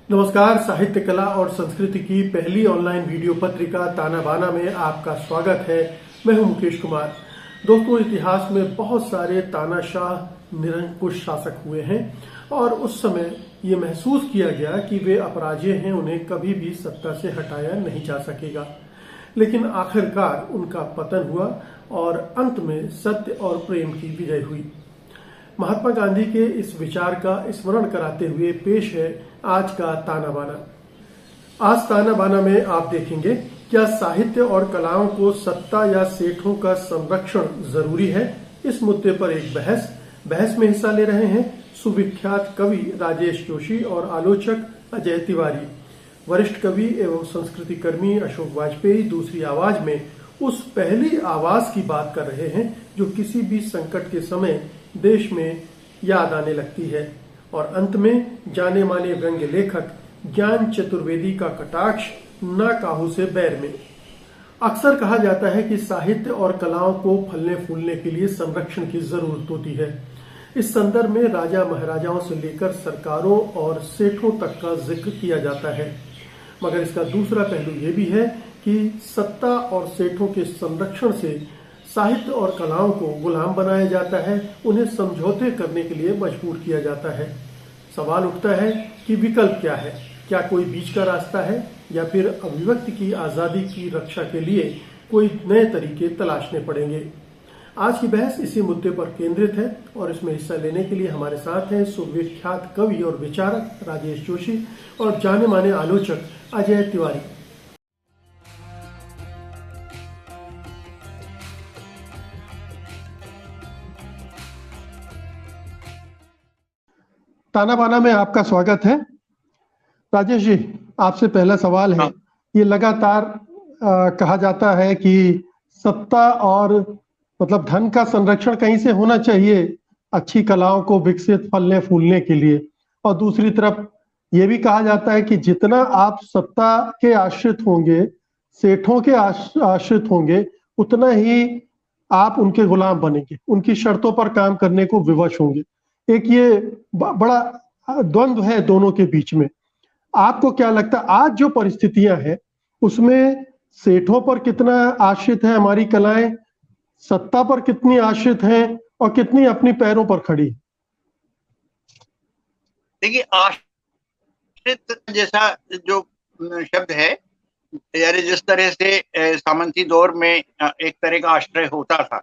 नमस्कार। साहित्य कला और संस्कृति की पहली ऑनलाइन वीडियो पत्रिका ताना बाना में आपका स्वागत है। मैं हूं मुकेश कुमार। दोस्तों, इतिहास में बहुत सारे तानाशाह निरंकुश शासक हुए हैं और उस समय ये महसूस किया गया कि वे अपराजेय हैं, उन्हें कभी भी सत्ता से हटाया नहीं जा सकेगा। लेकिन आखिरकार उनका पतन हुआ और अंत में सत्य और प्रेम की विजय हुई। महात्मा गांधी के इस विचार का स्मरण कराते हुए पेश है आज का ताना बाना। आज ताना बाना में आप देखेंगे, क्या साहित्य और कलाओं को सत्ता या सेठों का संरक्षण जरूरी है। इस मुद्दे पर एक बहस में हिस्सा ले रहे हैं सुविख्यात कवि राजेश जोशी और आलोचक अजय तिवारी। वरिष्ठ कवि एवं संस्कृति कर्मी अशोक वाजपेयी दूसरी आवाज में उस पहली आवाज की बात कर रहे हैं जो किसी भी संकट के समय देश में याद आने लगती है। और अंत में जाने माने व्यंग्य लेखक ज्ञान चतुर्वेदी का कटाक्ष ना काहू से बैर में। अक्सर कहा जाता है कि साहित्य और कलाओं को फलने फूलने के लिए संरक्षण की जरूरत होती है। इस संदर्भ में राजा महाराजाओं से लेकर सरकारों और सेठों तक का जिक्र किया जाता है। मगर इसका दूसरा पहलू ये भी है कि सत्ता और सेठों के संरक्षण से साहित्य और कलाओं को गुलाम बनाया जाता है, उन्हें समझौते करने के लिए मजबूर किया जाता है। सवाल उठता है कि विकल्प क्या है। क्या कोई बीच का रास्ता है या फिर अभिव्यक्ति की आजादी की रक्षा के लिए कोई नए तरीके तलाशने पड़ेंगे। आज की बहस इसी मुद्दे पर केंद्रित है और इसमें हिस्सा लेने के लिए हमारे साथ हैं सुविख्यात कवि और विचारक राजेश जोशी और जाने माने आलोचक अजय तिवारी। ताना बाना में आपका स्वागत है। राजेश जी, आपसे पहला सवाल है। ये लगातार कहा जाता है कि सत्ता और मतलब धन का संरक्षण कहीं से होना चाहिए अच्छी कलाओं को विकसित फलने फूलने के लिए, और दूसरी तरफ ये भी कहा जाता है कि जितना आप सत्ता के आश्रित होंगे, सेठों के आश्रित होंगे, उतना ही आप उनके गुलाम बनेंगे, उनकी शर्तों पर काम करने को विवश होंगे। एक ये बड़ा द्वंद्व है दोनों के बीच में। आपको क्या लगता है आज जो परिस्थितियां हैं उसमें सेठों पर कितना आश्रित है हमारी कलाएं, सत्ता पर कितनी आश्रित हैं और कितनी अपनी पैरों पर खड़ी? देखिए, आश्रित जैसा जो शब्द है, यानी जिस तरह से सामंती दौर में एक तरह का आश्रय होता था,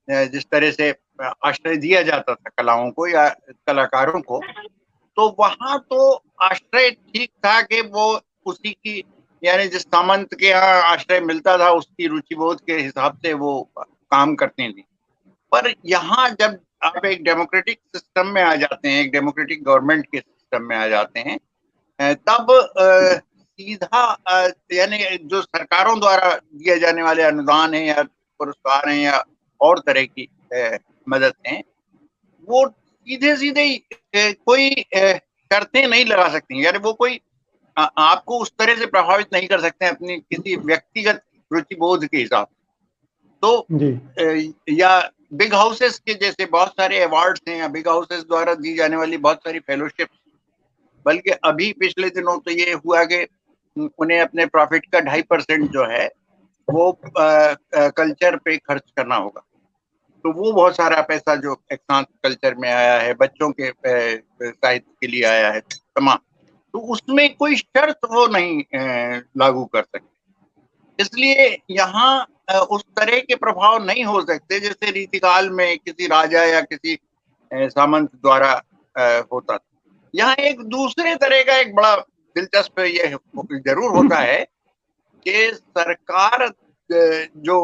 जिस तरह से आश्रय दिया जाता था कलाओं को या कलाकारों को, तो वहां तो आश्रय ठीक था कि वो उसी की, यानी जिस सामंत के यहाँ आश्रय मिलता था उसकी रुचिबोध के हिसाब से वो काम करते थे। पर यहाँ जब आप एक डेमोक्रेटिक सिस्टम में आ जाते हैं, एक डेमोक्रेटिक गवर्नमेंट के सिस्टम में आ जाते हैं, तब सीधा यानी जो सरकारों द्वारा दिए जाने वाले अनुदान है या पुरस्कार हैं या और तरह की मदद हैं, वो सीधे सीधे कोई शर्तें नहीं लगा सकती। यानी वो कोई आपको उस तरह से प्रभावित नहीं कर सकते हैं अपनी किसी व्यक्तिगत रुचिबोध के हिसाब से। तो या बिग हाउसेस के जैसे बहुत सारे अवार्ड्स हैं या बिग हाउसेस द्वारा दी जाने वाली बहुत सारी फेलोशिप, बल्कि अभी पिछले दिनों तो ये हुआ कि उन्हें अपने प्रॉफिट का 2.5% जो है वो कल्चर पे खर्च करना होगा। तो वो बहुत सारा पैसा जो एक्सांस कल्चर में आया है, बच्चों के साहित्य के लिए आया है तमाम, तो उसमें कोई शर्त वो नहीं लागू कर सकते। इसलिए यहाँ उस तरह के प्रभाव नहीं हो सकते जैसे रीतिकाल में किसी राजा या किसी सामंत द्वारा होता था। यहाँ एक दूसरे तरह का एक बड़ा दिलचस्प ये जरूर होता है कि सरकार जो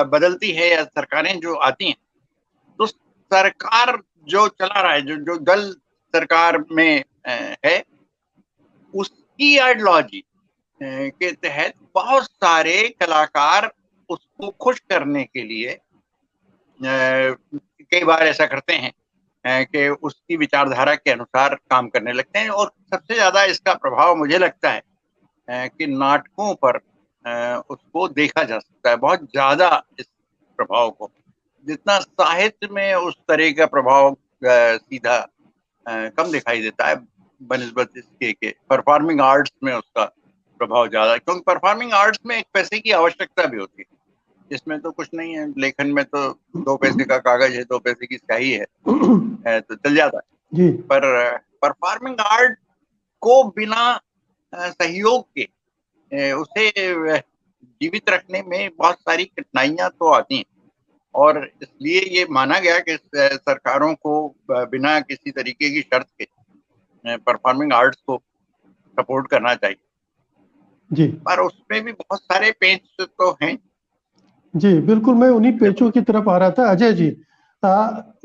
बदलती है या सरकारें जो आती हैं, तो सरकार जो चला रहा है, जो दल सरकार में है, उसकी आइडियोलॉजी के तहत बहुत सारे कलाकार उसको खुश करने के लिए कई बार ऐसा करते हैं कि उसकी विचारधारा के अनुसार काम करने लगते हैं। और सबसे ज्यादा इसका प्रभाव मुझे लगता है कि नाटकों पर उसको देखा जा सकता है, बहुत ज्यादा इस प्रभाव को। जितना साहित्य में उस तरह का प्रभाव सीधा कम दिखाई देता है, बनिस्बत इसके के परफॉर्मिंग आर्ट्स में उसका प्रभाव ज्यादा है, क्योंकि परफॉर्मिंग आर्ट्स में एक पैसे की आवश्यकता भी होती है। इसमें तो कुछ नहीं है, लेखन में तो 2 पैसे का कागज है, 2 पैसे की स्याही है तो चल जाता है। जी पर परफॉर्मिंग आर्ट को बिना सहयोग के उसे जीवित रखने में बहुत सारी कठिनाइयां तो आती हैं, और इसलिए ये माना गया कि सरकारों को बिना किसी तरीके की शर्त के परफॉर्मिंग आर्ट्स को सपोर्ट करना चाहिए। जी पर उसमें भी बहुत सारे पेच तो हैं। जी, बिल्कुल मैं उन्हीं पेचों की तरफ आ रहा था अजय जी।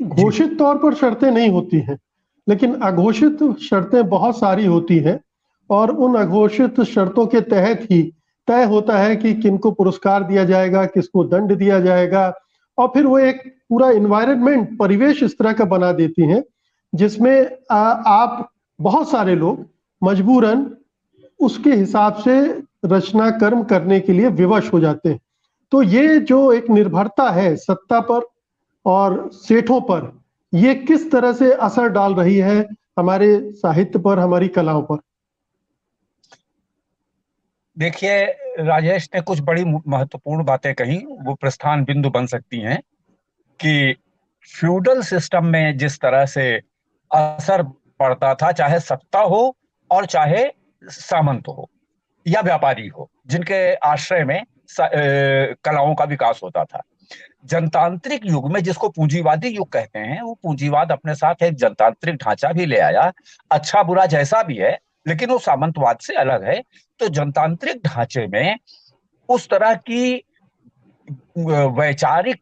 घोषित तौर पर शर्तें नहीं होती हैं, लेकिन अघोषित शर्तें बहुत सारी होती हैं, और उन अघोषित शर्तों के तहत ही तय होता है कि किनको पुरस्कार दिया जाएगा, किसको दंड दिया जाएगा, और फिर वो एक पूरा इन्वायरमेंट, परिवेश इस तरह का बना देती हैं जिसमें आप बहुत सारे लोग मजबूरन उसके हिसाब से रचना कर्म करने के लिए विवश हो जाते हैं। तो ये जो एक निर्भरता है सत्ता पर और सेठों पर, ये किस तरह से असर डाल रही है हमारे साहित्य पर, हमारी कलाओं पर? देखिए, राजेश ने कुछ बड़ी महत्वपूर्ण बातें कही, वो प्रस्थान बिंदु बन सकती हैं कि फ्यूडल सिस्टम में जिस तरह से असर पड़ता था, चाहे सत्ता हो और चाहे सामंत हो या व्यापारी हो, जिनके आश्रय में कलाओं का विकास होता था। जनतांत्रिक युग में, जिसको पूंजीवादी युग कहते हैं, वो पूंजीवाद अपने साथ एक जनतांत्रिक ढांचा भी ले आया, अच्छा बुरा जैसा भी है, लेकिन वो सामंतवाद से अलग है। तो जनतांत्रिक ढांचे में उस तरह की वैचारिक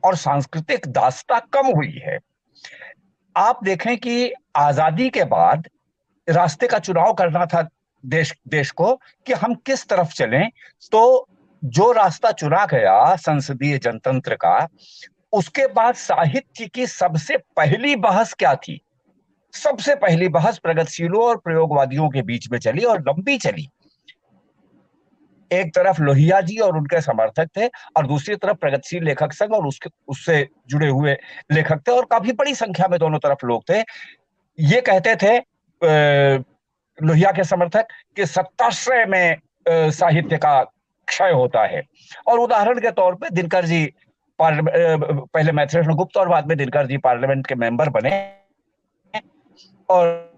और सांस्कृतिक दास्ता कम हुई है। आप देखें कि आजादी के बाद रास्ते का चुनाव करना था देश को कि हम किस तरफ चलें, तो जो रास्ता चुना गया संसदीय जनतंत्र का, उसके बाद साहित्य की सबसे पहली बहस क्या थी? सबसे पहली बहस प्रगतिशीलों और प्रयोगवादियों के बीच में चली, और लंबी चली। एक तरफ लोहिया जी और उनके समर्थक थे, और दूसरी तरफ प्रगतिशील लेखक संघ और उससे जुड़े हुए लेखक थे, और काफी बड़ी संख्या में दोनों तरफ लोग थे। ये कहते थे लोहिया के समर्थक कि सत्ताश्रय में साहित्य का क्षय होता है। और उदाहरण के तौर पे दिनकर जी पहले मैथिली गुप्त और बाद में दिनकर जी पार्लियामेंट के मेंबर बने, और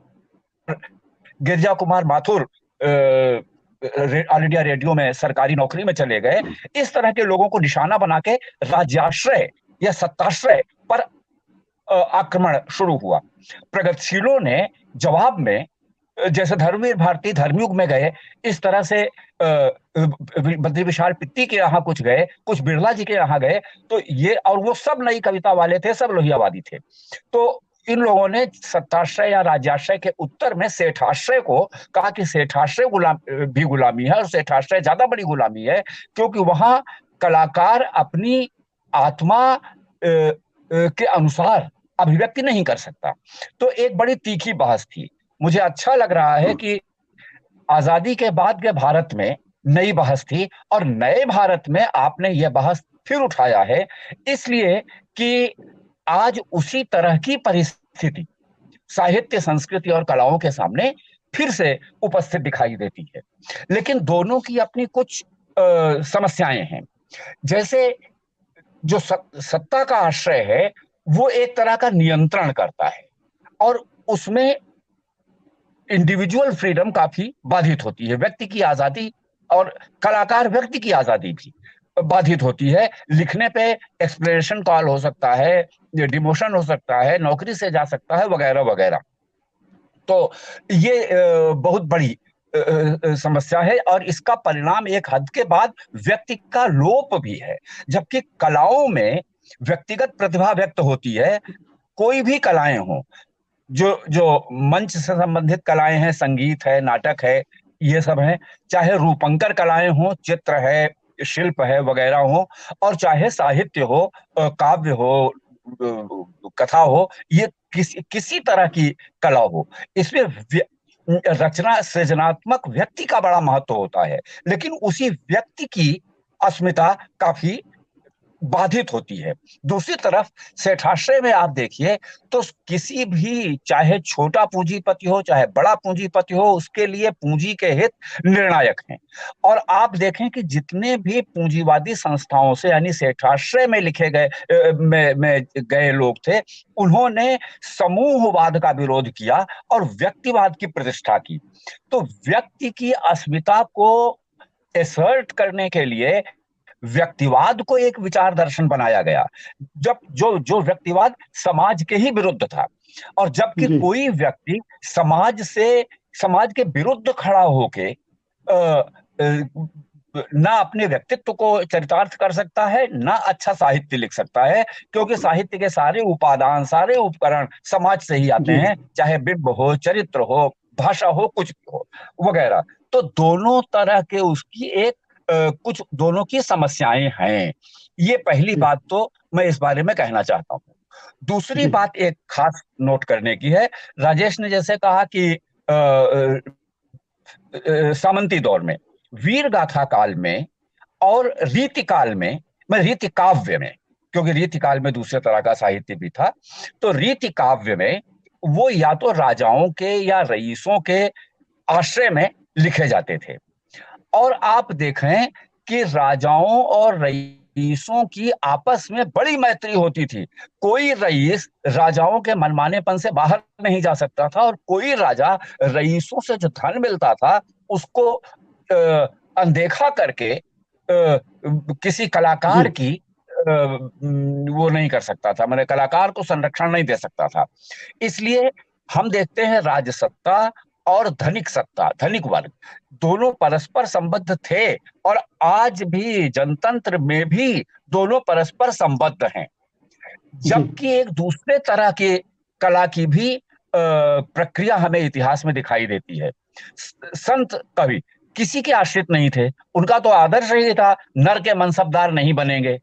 Girija Kumar Mathur All India Radio में सरकारी नौकरी में चले गए। इस तरह के लोगों को निशाना बना के राज्याश्रय या सत्ताश्रय पर आक्रमण शुरू हुआ। प्रगतिशीलों ने जवाब में, जैसे धर्मवीर भारती धर्मयुग में गए, इस तरह से बद्री विशाल पित्ती के यहाँ कुछ गए, कुछ बिरला जी के यहाँ गए, तो ये, और वो सब नई कविता वाले थे, सब लोहियावादी थे। तो इन लोगों ने सत्ताश्रय या राज्याश्रय के उत्तर में सेठाश्रय को कहा कि सेठाश्रय भी गुलामी है, और सेठाश्रय ज्यादा बड़ी गुलामी है, क्योंकि वहां कलाकार अपनी आत्मा के अनुसार अभिव्यक्ति नहीं कर सकता। तो एक बड़ी तीखी बहस थी। मुझे अच्छा लग रहा है कि आजादी के बाद के भारत में नई बहस थी, और नए भारत में आपने यह बहस फिर उठाया है, इसलिए कि आज उसी तरह की परिस्थिति साहित्य, संस्कृति और कलाओं के सामने फिर से उपस्थित दिखाई देती है। लेकिन दोनों की अपनी कुछ समस्याएं हैं। जैसे जो सत्ता का आश्रय है, वो एक तरह का नियंत्रण करता है, और उसमें इंडिविजुअल फ्रीडम काफी बाधित होती है, व्यक्ति की आजादी और कलाकार व्यक्ति की आजादी भी बाधित होती है। लिखने पे एक्सप्लेनेशन कॉल हो सकता है, डिमोशन हो सकता है, नौकरी से जा सकता है, वगैरह वगैरह। तो ये बहुत बड़ी समस्या है, और इसका परिणाम एक हद के बाद व्यक्ति का लोप भी है। जबकि कलाओं में व्यक्तिगत प्रतिभा व्यक्त होती है, कोई भी कलाएं हो, जो जो मंच से संबंधित कलाएं हैं, संगीत है, नाटक है, ये सब है, चाहे रूपंकर कलाएं हो, चित्र है, शिल्प है, वगैरह हो, और चाहे साहित्य हो, काव्य हो, कथा हो, ये किसी तरह की कला हो, इसमें रचना, सृजनात्मक व्यक्ति का बड़ा महत्व होता है। लेकिन उसी व्यक्ति की अस्मिता काफी बाधित होती है। दूसरी तरफ सेठाश्रय में आप देखिए तो किसी भी, चाहे छोटा पूंजीपति हो चाहे बड़ा पूंजीपति हो, उसके लिए पूंजी के हित निर्णायक हैं। और आप देखें कि जितने भी पूंजीवादी संस्थाओं से यानी सेठाश्रय में लिखे गए में गए लोग थे, उन्होंने समूहवाद का विरोध किया और व्यक्तिवाद की प्रतिष्ठा की। तो व्यक्ति की अस्मिता को एसर्ट करने के लिए व्यक्तिवाद को एक विचार दर्शन बनाया गया, जब जो जो व्यक्तिवाद समाज के ही विरुद्ध था। और जबकि जी कोई व्यक्ति समाज के विरुद्ध खड़ा होके ना अपने व्यक्तित्व को चरितार्थ कर सकता है, ना अच्छा साहित्य लिख सकता है, क्योंकि साहित्य के सारे उपादान, सारे उपकरण समाज से ही आते जी हैं, चाहे बिंब हो, चरित्र हो, भाषा हो, कुछ भी हो वगैरह। तो दोनों तरह के उसकी एक कुछ दोनों की समस्याएं हैं। ये पहली जी बात तो मैं इस बारे में कहना चाहता हूँ। दूसरी जी बात एक खास नोट करने की है। राजेश ने जैसे कहा कि सामंती दौर में, वीर गाथा काल में और रीति काल में, मैं रीति काव्य में, क्योंकि रीति काल में दूसरे तरह का साहित्य भी था, तो रीति काव्य में वो या तो राजाओं के या रईसों के आश्रय में लिखे जाते थे। और आप देखें कि राजाओं और रईसों की आपस में बड़ी मैत्री होती थी। कोई रईस राजाओं के मनमानेपन से बाहर नहीं जा सकता था, और कोई राजा रईसों से जो धन मिलता था उसको अनदेखा करके किसी जी कलाकार की वो नहीं कर सकता था, मैंने कलाकार को संरक्षण नहीं दे सकता था। इसलिए हम देखते हैं राजसत्ता और धनिक सत्ता, धनिक वर्ग दोनों परस्पर संबद्ध थे, और आज भी जनतंत्र में भी दोनों परस्पर संबद्ध हैं। जी जबकि एक दूसरे तरह की कला की भी प्रक्रिया हमें इतिहास में दिखाई देती है। संत कवि किसी के आश्रित नहीं थे, उनका तो आदर्श ही था नर के मनसबदार नहीं बनेंगे।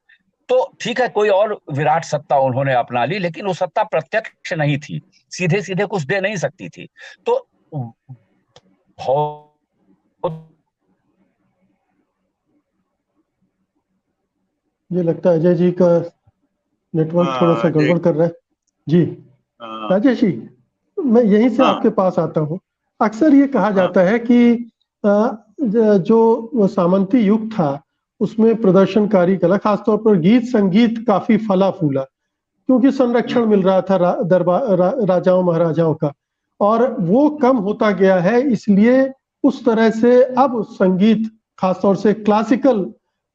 तो ठीक है, कोई और विराट सत्ता उन्होंने अपना ली, लेकिन वो सत्ता प्रत्यक्ष नहीं थी, सीधे सीधे कुछ दे नहीं सकती थी। तो ये लगता है अजय जी का नेटवर्क थोड़ा सा गड़बड़ कर रहा है। जी राजेश जी, मैं यहीं से आपके पास आता हूँ। अक्सर ये कहा जाता है कि जो वो सामंती युग था उसमें प्रदर्शनकारी कला, खासतौर पर गीत संगीत काफी फला फूला, क्योंकि संरक्षण मिल रहा था राजाओं महाराजाओं का, और वो कम होता गया है। इसलिए उस तरह से अब संगीत, खासतौर से क्लासिकल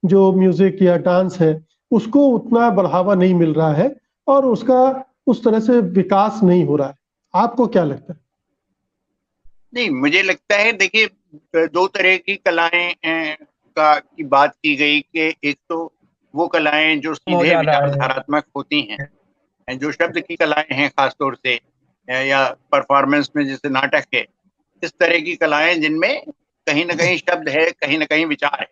जो म्यूजिक या डांस है, उसको उतना बढ़ावा नहीं मिल रहा है और उसका उस तरह से विकास नहीं हो रहा है। आपको क्या लगता है? नहीं, मुझे लगता है, देखिए, दो तरह की कलाएं की बात की गई कि एक तो वो कलाएं जो हो सीधे जा रहा है। विचारधारात्मक होती हैं, जो शब्द की कलाएं हैं खासतौर से, या परफॉर्मेंस में जैसे नाटक है, इस तरह की कलाएं जिनमें कहीं ना कहीं शब्द है, कहीं ना कहीं विचार है।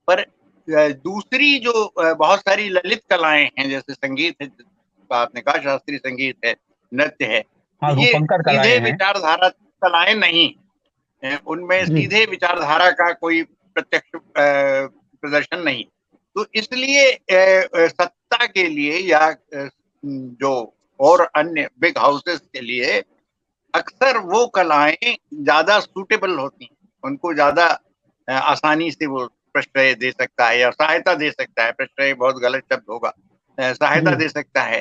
पर दूसरी जो बहुत सारी ललित कलाएं हैं, जैसे संगीत है, आपने कहा शास्त्रीय संगीत है, नृत्य है, हाँ, ये रूपंकर सीधे कलाएं हैं। विचारधारा कलाएं नहीं हैं, उनमें जी सीधे विचारधारा का कोई प्रत्यक्ष प्रदर्शन नहीं। तो इसलिए सत्ता के लिए या जो और अन्य बिग हाउसेस के लिए अक्सर वो कलाएं ज्यादा सूटेबल होती हैं, उनको ज्यादा आसानी से वो प्रश्रय दे सकता है या सहायता दे सकता है, प्रश्रय बहुत गलत शब्द होगा, सहायता जी दे सकता है,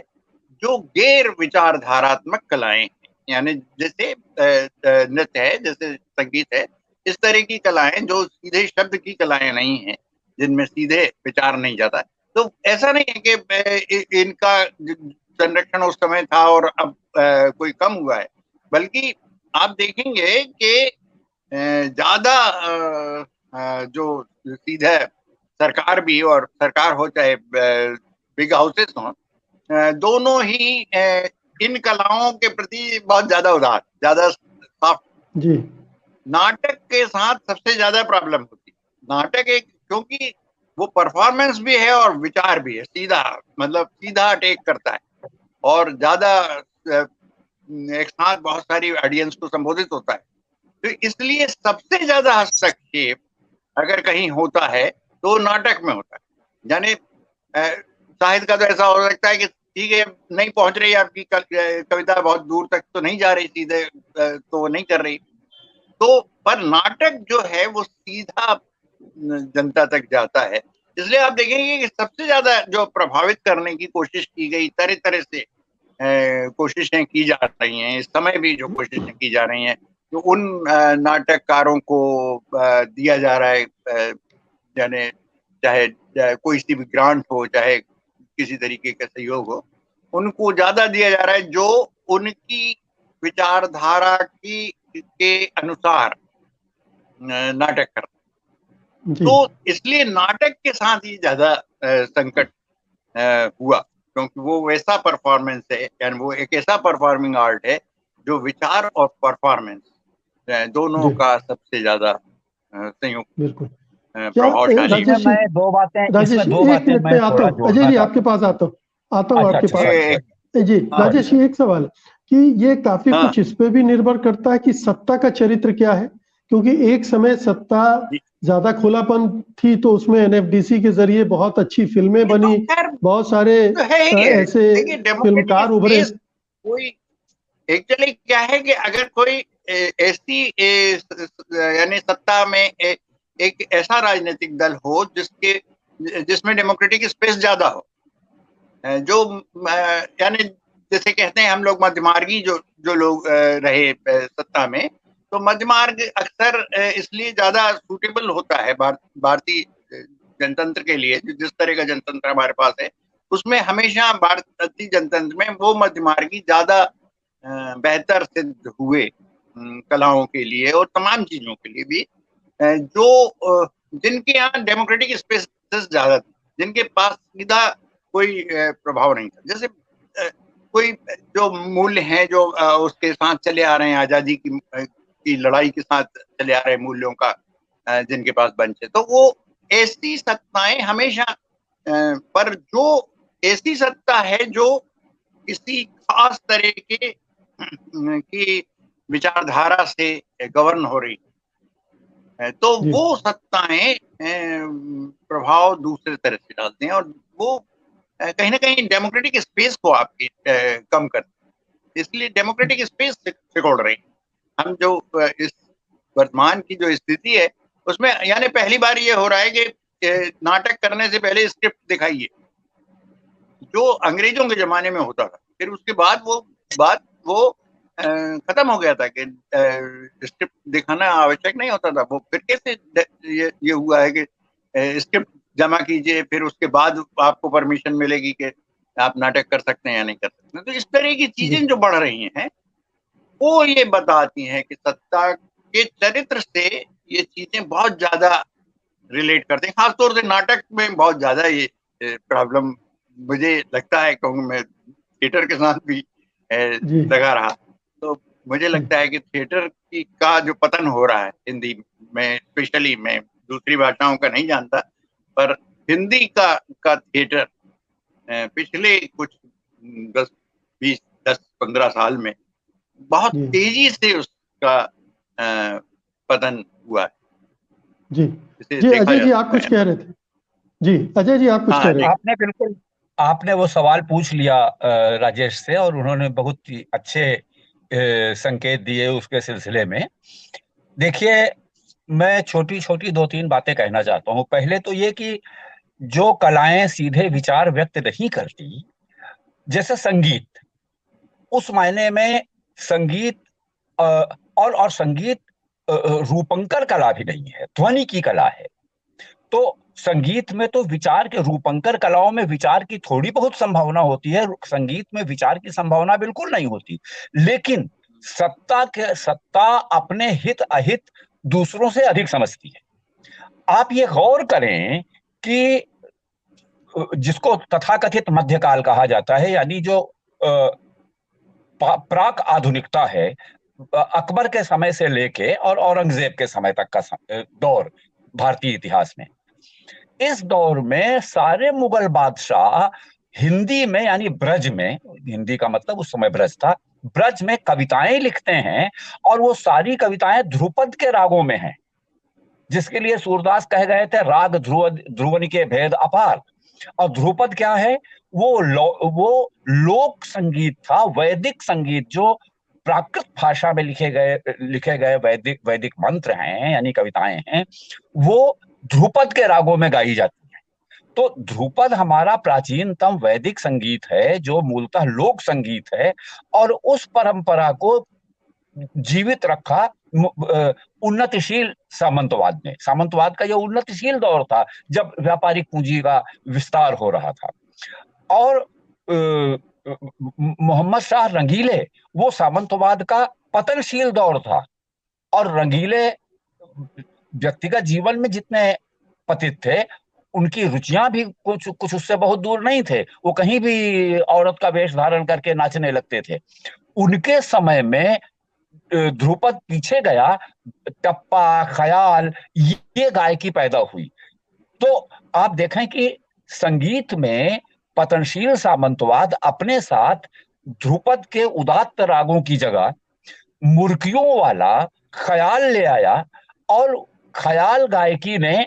जो गैर विचारधारात्मक कलाएं हैं। यानी जैसे नृत्य है, जैसे संगीत है, इस तरह की कलाएं जो सीधे शब्द की कलाएं नहीं हैं, जिनमें सीधे विचार नहीं जाता। तो ऐसा नहीं है कि इनका संरक्षण उस समय था और अब कोई कम हुआ है, बल्कि आप देखेंगे कि ज्यादा जो सीधा सरकार भी, और सरकार हो चाहे बिग हाउसेस हो, दोनों ही इन कलाओं के प्रति बहुत ज्यादा उदार, ज्यादा साफ। जी नाटक के साथ सबसे ज्यादा प्रॉब्लम होती है। नाटक एक, क्योंकि वो परफॉर्मेंस भी है और विचार भी है, सीधा, मतलब सीधा अटैक करता है और ज्यादा एक साथ बहुत सारी ऑडियंस को संबोधित होता है। तो इसलिए सबसे ज्यादा हस्तक्षेप अगर कहीं होता है तो नाटक में होता है। यानी साहित्य का तो ऐसा हो सकता है कि ठीक है, नहीं पहुंच रही आपकी कविता, बहुत दूर तक तो नहीं जा रही सीधे, तो वो नहीं कर रही। तो पर नाटक जो है वो सीधा जनता तक जाता है। इसलिए आप देखेंगे कि सबसे ज्यादा जो प्रभावित करने की कोशिश की गई, तरह तरह से कोशिशें की जा रही हैं, इस समय भी जो कोशिशें की जा रही हैं, तो उन नाटककारों को दिया जा रहा है, यानी चाहे कोई सी भी ग्रांट हो, चाहे किसी तरीके का सहयोग हो, उनको ज्यादा दिया जा रहा है जो उनकी विचारधारा की के अनुसार नाटक कर। जी तो इसलिए नाटक के साथ ही ज्यादा संकट हुआ, क्योंकि वो वैसा परफॉर्मेंस है, यानी वो एक ऐसा परफॉर्मिंग आर्ट है जो विचार और परफॉर्मेंस दोनों जी का सबसे ज्यादा संयुक्त बिल्कुल। क्या प्रभावशाली। इसमें राजेश जी, मैं दो बातें राजेश इसमें जी दो एक बातें मिनट मैं में आता थोड़ा हूँ, अजय जोड़ना जी चाहता आपके हूँ। पास आता हूँ अच्छा आपके अच्छा, पास। सॉरी ये सॉरी। जी हाँ राजेश जी, एक सवाल कि ये काफी हाँ कुछ इस पे भी निर्भर करता है कि सत्ता का चरित्र क्या है, क्योंकि एक समय सत्ता जी, ज्यादा खुलापन थी तो उसमें एनएफडीसी के जरिए बहुत अच्छी फिल्में ये तो बनी, खैर बहुत सारे तो है ही है। ऐसे देखिए, डेमोक्रेटिक फिल्मकार उभरे। स्पेस कोई एक्चुअली क्या है कि अगर कोई ऐसी यानी सत्ता में एक ऐसा राजनीतिक दल हो जिसमें डेमोक्रेटिक स्पेस ज्यादा हो, जो यानी जैसे कहते हैं हम लोग मध्यमार्गी जो जो लोग रहे सत्ता में, तो मध्यमार्ग अक्सर इसलिए ज्यादा सूटेबल होता है भारतीय जनतंत्र के लिए। जिस तरह का जनतंत्र हमारे पास है, उसमें हमेशा भारतीय जनतंत्र में वो मध्यमार्गी ज्यादा बेहतर सिद्ध हुए, कलाओं के लिए और तमाम चीजों के लिए भी, जिनके यहाँ डेमोक्रेटिक स्पेसेस ज्यादा थे, जिनके पास सीधा कोई प्रभाव नहीं था। जैसे कोई जो मूल्य हैं जो उसके साथ चले आ रहे हैं, आजादी की लड़ाई के साथ चले आ रहे मूल्यों का जिनके पास बंच है, तो वो ऐसी सत्ताएं हमेशा पर जो ऐसी सत्ता है जो किसी खास तरह के की विचारधारा से गवर्न हो रही है, तो जी वो सत्ताएं प्रभाव दूसरे तरह से डालते हैं, और वो कहीं ना कहीं डेमोक्रेटिक स्पेस को आपकी कम करते हैं। इसलिए डेमोक्रेटिक स्पेस सिकुड़ रही। हम जो इस वर्तमान की जो स्थिति है उसमें, यानी पहली बार ये हो रहा है कि नाटक करने से पहले स्क्रिप्ट दिखाइए, जो अंग्रेजों के जमाने में होता था। फिर उसके बाद वो खत्म हो गया था कि स्क्रिप्ट दिखाना आवश्यक नहीं होता था। वो फिर कैसे ये हुआ है कि स्क्रिप्ट जमा कीजिए, फिर उसके बाद आपको परमिशन मिलेगी कि आप नाटक कर सकते हैं या नहीं कर सकते। तो इस तरह की जी चीजें जो बढ़ रही हैं वो ये बताती हैं कि सत्ता के चरित्र से ये चीजें बहुत ज्यादा रिलेट करते हैं। खासतौर से नाटक में बहुत ज्यादा ये प्रॉब्लम मुझे लगता है, क्योंकि मैं थिएटर के साथ भी जी लगा रहा, तो मुझे जी लगता है कि थिएटर की का जो पतन हो रहा है हिंदी में, स्पेशली मैं दूसरी भाषाओं का नहीं जानता, पर हिंदी का थिएटर पिछले कुछ 10-15 साल में बहुत जी तेजी से उसका पतन हुआ है, जी इसे जी देखा अजय जा जी आप सकता कुछ है। कह रहे थे। जी अजय जी आप कुछ कह हाँ रहे जी। थे। आपने बिल्कुल, आपने वो सवाल पूछ लिया राजेश से, और उन्होंने बहुत ही अच्छे संकेत दिए उसके सिलसिले में। देखिए, मैं छोटी छोटी दो तीन बातें कहना चाहता हूँ। पहले तो ये कि जो कलाएं सीधे विचार व्यक्त नहीं करती, जैसे संगीत, उस मायने में संगीत अ, और संगीत रूपंकर कला भी नहीं है, ध्वनि की कला है। तो संगीत में तो विचार के, रूपंकर कलाओं में विचार की थोड़ी बहुत संभावना होती है, संगीत में विचार की संभावना बिल्कुल नहीं होती। लेकिन सत्ता अपने हित अहित दूसरों से अधिक समझती है। आप ये गौर करें कि जिसको तथाकथित मध्यकाल कहा जाता है, यानी जो प्राक आधुनिकता है, अकबर के समय से लेके और औरंगजेब के समय तक का दौर भारतीय इतिहास में, इस दौर में सारे मुगल बादशाह हिंदी में, यानी ब्रज में, हिंदी का मतलब उस समय ब्रज था, ब्रज में कविताएं लिखते हैं, और वो सारी कविताएं ध्रुपद के रागों में हैं, जिसके लिए सूरदास कह गए थे राग ध्रुवनि के भेद अपार। और ध्रुपद क्या है? वो लोक संगीत था, वैदिक संगीत, जो प्राकृत भाषा में लिखे गए वैदिक वैदिक मंत्र हैं, यानी कविताएं हैं, वो ध्रुपद के रागों में गाई जाती हैं। तो ध्रुपद हमारा प्राचीनतम वैदिक संगीत है, जो मूलतः लोक संगीत है, और उस परंपरा को जीवित रखा उन्नतिशील सामंतवाद ने। सामंतवाद का यह उन्नतिशील दौर था, जब व्यापारिक पूंजी का विस्तार हो रहा था। और मोहम्मद शाह रंगीले, वो सामंतवाद का पतनशील दौर था। और रंगीले व्यक्तिगत जीवन में जितने पतित थे, उनकी रुचियां भी कुछ कुछ उससे बहुत दूर नहीं थे। वो कहीं भी औरत का वेश धारण करके नाचने लगते थे। उनके समय में ध्रुपद पीछे गया, टप्पा, ख्याल, ये गायकी पैदा हुई। तो आप देखें कि संगीत में पतनशील सामंतवाद अपने साथ ध्रुपद के उदात्त रागों की जगह मुर्कियों वाला ख्याल ले आया, और ख्याल गायकी ने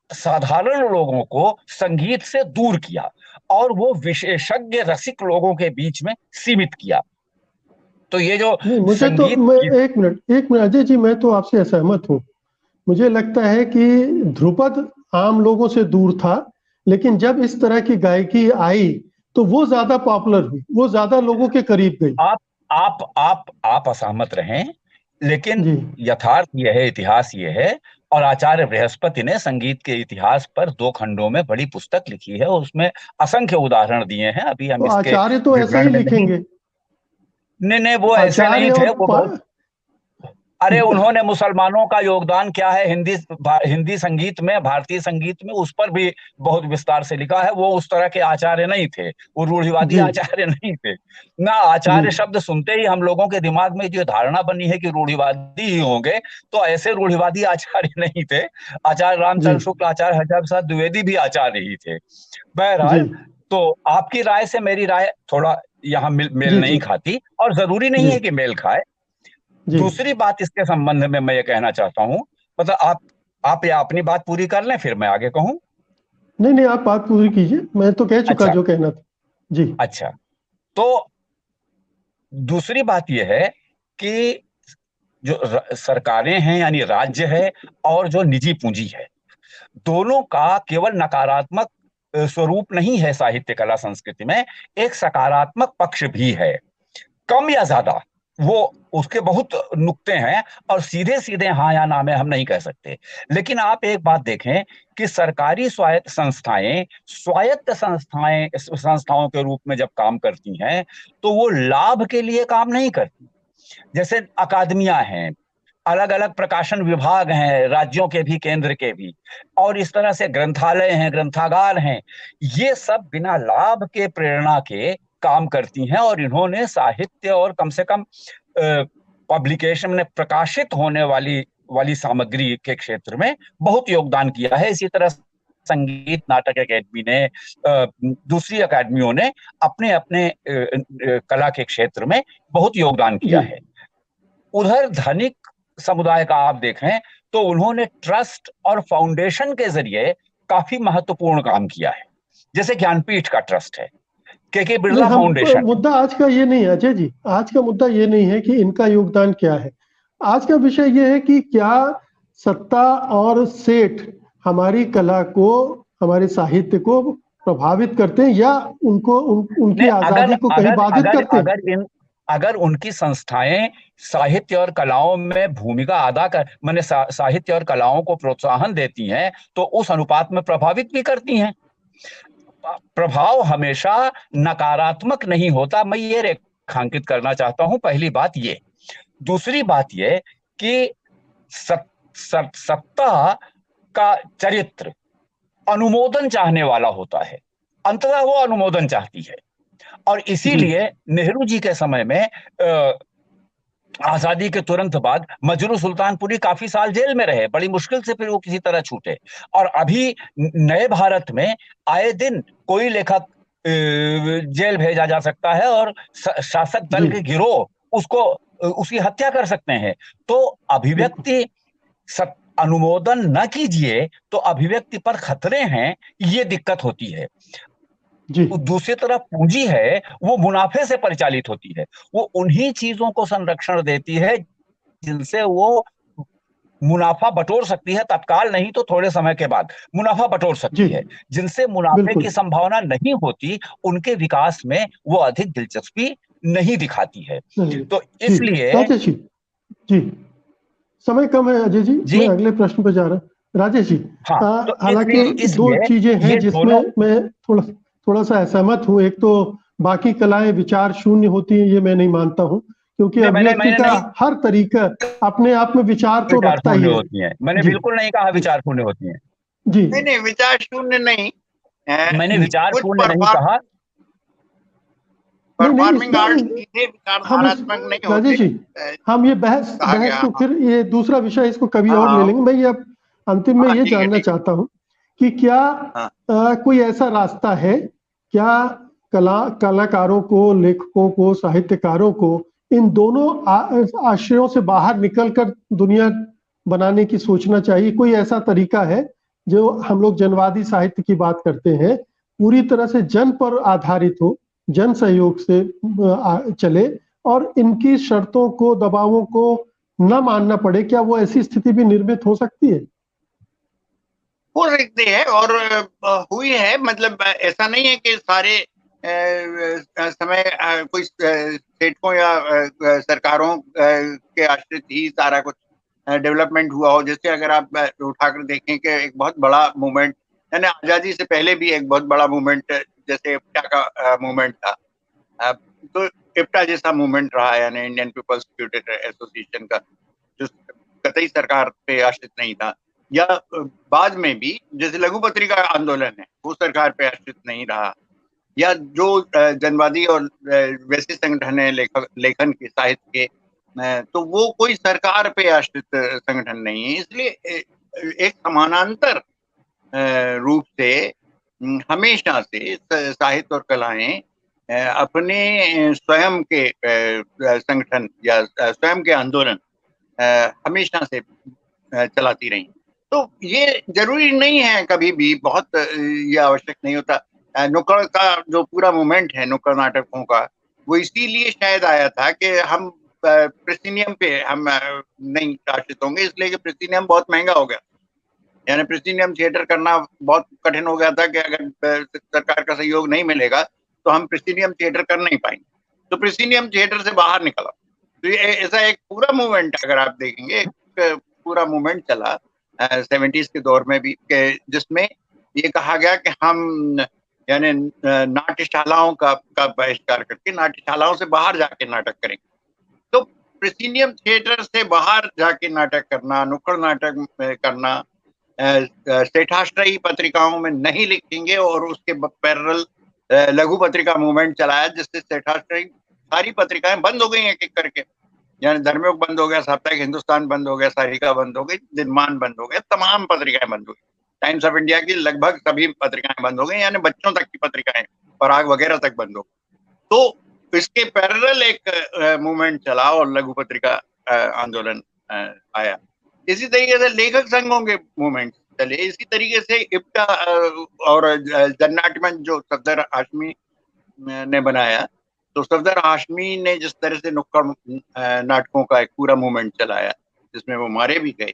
साधारण लोगों को संगीत से दूर किया, और वो विशेषज्ञ रसिक लोगों के बीच में सीमित किया। तो ये जो नहीं, मुझे तो संगीत मैं की, एक मिनट अजय जी, मैं तो आपसे असहमत हूँ। मुझे लगता है कि ध्रुपद आम लोगों से दूर था, लेकिन जब इस तरह की गायकी आई तो वो ज्यादा पॉपुलर हुई, वो ज्यादा लोगों के करीब गई। आप असहमत रहें, लेकिन जी। यथार्थ यह है, इतिहास यह है। और आचार्य बृहस्पति ने संगीत के इतिहास पर 2 खंडों में बड़ी पुस्तक लिखी है, और उसमें असंख्य उदाहरण दिए हैं। अभी हम तो इसके आचार्य तो ऐसे ही विवरण में नहीं, लिखेंगे। नहीं, वो ऐसे नहीं आचार्य थे, और वो बहुत, अरे उन्होंने मुसलमानों का योगदान क्या है हिंदी संगीत में, भारतीय संगीत में, उस पर भी बहुत विस्तार से लिखा है। वो उस तरह के आचार्य नहीं थे, वो रूढ़िवादी जी आचार्य नहीं थे ना। जी आचार्य शब्द सुनते ही हम लोगों के दिमाग में जो धारणा बनी है कि रूढ़िवादी ही होंगे, तो ऐसे रूढ़िवादी आचार्य नहीं थे। आचार्य जी रामचंद्र शुक्ल, आचार्य हरिप्रसाद प्रसाद द्विवेदी भी आचार्य ही थे। जी बहरहाल, तो आपकी राय से मेरी राय थोड़ा यहाँ मेल जी नहीं जी खाती, और जरूरी नहीं जी है कि मेल खाए। जी। दूसरी बात इसके संबंध में मैं ये कहना चाहता हूं, मतलब आप या अपनी बात पूरी कर लें, फिर मैं आगे कहूं। नहीं नहीं, आप बात पूरी कीजिए, मैं तो कह चुका अच्छा, जो कहना था। जी अच्छा। तो दूसरी बात यह है कि जो सरकारें हैं, यानी राज्य है, और जो निजी पूंजी है, दोनों का केवल नकारात्मक स्वरूप नहीं है साहित्य कला संस्कृति में, एक सकारात्मक पक्ष भी है। कम या ज्यादा वो उसके बहुत नुक्ते हैं, और सीधे सीधे हाँ या ना में हम नहीं कह सकते। लेकिन आप एक बात देखें कि सरकारी स्वायत्त संस्थाओं के रूप में जब काम करती हैं, तो वो लाभ के लिए काम नहीं करती। जैसे अकादमियां हैं, अलग अलग प्रकाशन विभाग हैं, राज्यों के भी, केंद्र के भी, और इस तरह से ग्रंथालय हैं, ग्रंथागार हैं, ये सब बिना लाभ के, प्रेरणा के काम करती हैं। और इन्होंने साहित्य और कम से कम पब्लिकेशन में प्रकाशित होने वाली सामग्री के क्षेत्र में बहुत योगदान किया है। इसी तरह संगीत नाटक अकेडमी ने, दूसरी अकादमियों ने अपने अपने कला के क्षेत्र में बहुत योगदान किया जी। है। उधर धनिक समुदाय का आप देखें, तो उन्होंने ट्रस्ट और फाउंडेशन के जरिए काफी महत्वपूर्ण काम किया है। जैसे ज्ञानपीठ का ट्रस्ट है, के नहीं, बिरला हम फाउंडेशन है। मुद्दा आज का ये नहीं है अजय जी, आज का मुद्दा ये नहीं है कि इनका योगदान क्या है। आज का विषय ये है कि क्या सत्ता और सेठ हमारी कला को, हमारे साहित्य को प्रभावित करते हैं, या उनकी ने अगर आजादी को कहीं अगर बाधित अगर करते हैं। अगर इन अगर उनकी संस्थाएं साहित्य और कलाओं में भूमिका अदा कर, माने साहित्य और कलाओं को प्रोत्साहन देती हैं, तो उस अनुपात में प्रभावित भी करती हैं। प्रभाव हमेशा नकारात्मक नहीं होता, मैं ये रेखांकित करना चाहता हूं, पहली बात ये। दूसरी बात ये कि सत्ता का चरित्र अनुमोदन चाहने वाला होता है, अंततः वो अनुमोदन चाहती है। और जी इसीलिए नेहरू जी के समय में आजादी के तुरंत बाद मजरू सुल्तानपुरी काफी साल जेल में रहे, बड़ी मुश्किल से फिर वो किसी तरह छूटे। और अभी नए भारत में आए दिन कोई लेखक जेल भेजा जा सकता है, और शासक दल जी के गिरोह उसकी हत्या कर सकते हैं। तो अभिव्यक्ति अनुमोदन न कीजिए तो अभिव्यक्ति पर खतरे हैं, ये दिक्कत होती है। जी दूसरी तरफ पूंजी है वो मुनाफे से परिचालित होती है, वो उन्हीं चीजों को संरक्षण देती है जिनसे वो मुनाफा बटोर सकती है, तत्काल नहीं तो थोड़े समय के बाद मुनाफा बटोर जी सकती है। जिनसे मुनाफे की बिल्कुल संभावना नहीं होती, उनके विकास में वो अधिक दिलचस्पी नहीं दिखाती है। नहीं तो जी इसलिए राजेश जी जी समय कम है अजय जी, जी मैं अगले प्रश्न पर जा रहा हूँ। राजेश जी, हाँ, तो हालांकि दो इसलिए चीजें हैं ये जिसमें दोनों मैं थोड़ा थोड़ा सा असहमत हूँ। एक तो बाकी कलाएं विचार शून्य होती हैं, ये मैं नहीं मानता हूँ, क्योंकि नहीं, अभिव्यक्ति मैंने का नहीं हर तरीका अपने आप में विचार तो विचार रखता शून्य ही है। होती हैं, मैंने जी बिल्कुल नहीं कहा विचार शून्य होती हैं। जी नहीं नहीं, विचार शून्य नहीं। मैंने जी विचार कुछ शून्य नहीं कहा। नहीं नहीं, परफॉर्मिंग आर्ट इसमें सीधे हम इस विचारधारात्मक नहीं होते। राजेश जी, हम ये बहस कहा बहस गया। को हाँ फिर ये दूसरा विषय इसको कभी और ले हाँ लेंगे। मैं ये अब अंतिम में हाँ, ये ठीक है जानना ठीक चाहता हूँ कि क्या है। हाँ कोई ऐसा रास्ता है, क्या कलाकारों को, लेखकों को, साहित्यकारों को इन दोनों आश्रयों से बाहर निकलकर दुनिया बनाने की सोचना चाहिए? कोई ऐसा तरीका है जो हम लोग जनवादी साहित्य की बात करते हैं, पूरी तरह से जन पर आधारित हो, जन सहयोग से चले और इनकी शर्तों को, दबावों को न मानना पड़े? क्या वो ऐसी स्थिति भी निर्मित हो सकती है? हो सकती है, और हुई है। मतलब ऐसा नहीं है कि सारे समय कोई स्टेटों या सरकारों के आश्रित ही सारा कुछ डेवलपमेंट हुआ हो। जैसे अगर आप उठाकर देखें कि एक बहुत बड़ा मूवमेंट, यानी आजादी से पहले भी एक बहुत बड़ा मूवमेंट जैसे इप्टा का मूवमेंट था, तो इप्टा जैसा मूवमेंट रहा, यानी इंडियन पीपल्स लिटरेचर एसोसिएशन का, जो कतई सरकार पे आश्रित नहीं था। या बाद में भी जैसे लघु पत्रिका आंदोलन है, वो सरकार पे आश्रित नहीं रहा। या जो जनवादी और वैसे संगठन है लेखन के, साहित्य के, तो वो कोई सरकार पे आश्रित संगठन नहीं है। इसलिए एक समानांतर रूप से हमेशा से साहित्य और कलाएं अपने स्वयं के संगठन या स्वयं के आंदोलन हमेशा से चलाती रही। तो ये जरूरी नहीं है कभी भी, बहुत ये आवश्यक नहीं होता। नुक्कड़ का जो पूरा मूवमेंट है नुक्कड़ नाटकों का, वो इसीलिए शायद आया था कि हम प्रेसिनियम पे हम नहीं आश्रित होंगे, इसलिए कि प्रेसिनियम बहुत महंगा हो गया। यानी प्रेसिनियम थिएटर करना बहुत कठिन हो गया था कि अगर सरकार का सहयोग नहीं मिलेगा तो हम प्रेसिनियम थिएटर कर नहीं पाएंगे। तो प्रेसिनियम थिएटर से बाहर निकला। तो ये ऐसा एक पूरा मूवमेंट अगर आप देखेंगे, एक पूरा मूवमेंट चला 70s के दौर में भी, जिसमें ये कहा गया कि हम यानी नाट्यशालाओं का बहिष्कार करके नाट्यशालाओं से बाहर जाके नाटक करेंगे। तो प्रेसिनियम थिएटर से बाहर जाके नाटक करना, नुक्कड़ नाटक करना, सेठाश्रयी पत्रिकाओं में नहीं लिखेंगे, और उसके पैरेलल लघु पत्रिका मूवमेंट चलाया, जिससे सेठाश्रयी सारी पत्रिकाएं बंद हो गई एक एक करके। यानी धर्मयुग बंद हो गया, साप्ताहिक हिंदुस्तान बंद हो गया, सारिका बंद हो गई, दिनमान बंद हो गया, तमाम पत्रिकाएं बंद हो गई। टाइम्स ऑफ इंडिया की लगभग सभी पत्रिकाएं बंद हो गई, यानी बच्चों तक की पत्रिकाएं, पराग वगैरह तक बंद हो गई। तो इसके पैरेलल एक मूवमेंट चला और लघु पत्रिका आंदोलन आया। इसी तरीके से लेखक संघों के मूवमेंट चले, इसी तरीके से इप्टा और जननाट्य मंच जो सफदर हाशमी ने बनाया, तो सफदर हाशमी ने जिस तरह से नुक्कड़ नाटकों का एक पूरा मूवमेंट चलाया, जिसमें वो मारे भी गए,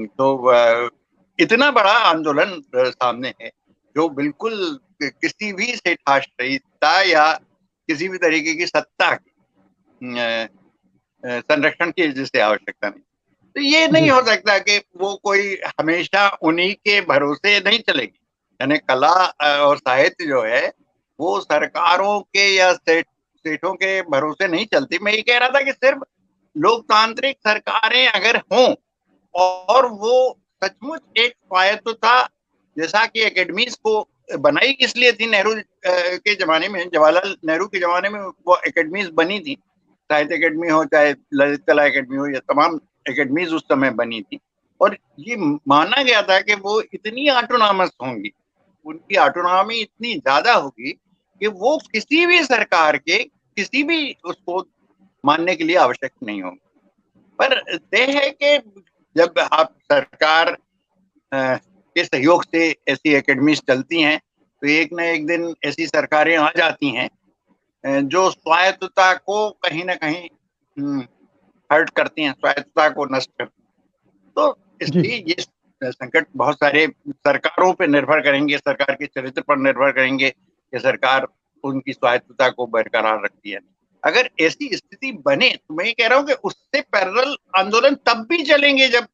तो इतना बड़ा आंदोलन सामने है, जो बिल्कुल किसी भी सेठाश्रयिता या किसी भी तरीके की सत्ता की संरक्षण की जिससे आवश्यकता नहीं। तो ये नहीं हो सकता कि वो कोई हमेशा उन्हीं के भरोसे नहीं चलेगी। यानी कला और साहित्य जो है वो सरकारों के या सेठों के भरोसे नहीं चलती। मैं ये कह रहा था कि सिर्फ लोकतांत्रिक सरकारें अगर हों और वो सचमुच एक स्वायत्तता, जैसा कि एकेडमीज को बनाई किस लिए थी, नेहरू के जमाने में, जवाहरलाल नेहरू के जमाने में वो एकेडमीज बनी थी, साहित्य एकेडमी हो चाहे ललित कला एकेडमी हो, या तमाम एकेडमीज उस समय बनी थी, और ये माना गया था कि वो इतनी ऑटोनॉमस होंगी, उनकी ऑटोनॉमी इतनी ज्यादा होगी कि वो किसी भी सरकार के किसी भी उसको मानने के लिए आवश्यक नहीं होगी। पर तय है कि जब आप सरकार के सहयोग से ऐसी एकेडमीज चलती हैं, तो एक न एक दिन ऐसी सरकारें आ जाती हैं जो स्वायत्तता को कहीं ना कहीं हर्ट करती हैं, स्वायत्तता को नष्ट करती हैं। तो जी इसलिए ये संकट बहुत सारे सरकारों पर निर्भर करेंगे, सरकार के चरित्र पर निर्भर करेंगे कि सरकार उनकी स्वायत्तता को बरकरार रखती है। अगर ऐसी स्थिति बने तो मैं ये कह रहा हूँ कि उससे पैरेलल आंदोलन तब भी चलेंगे जब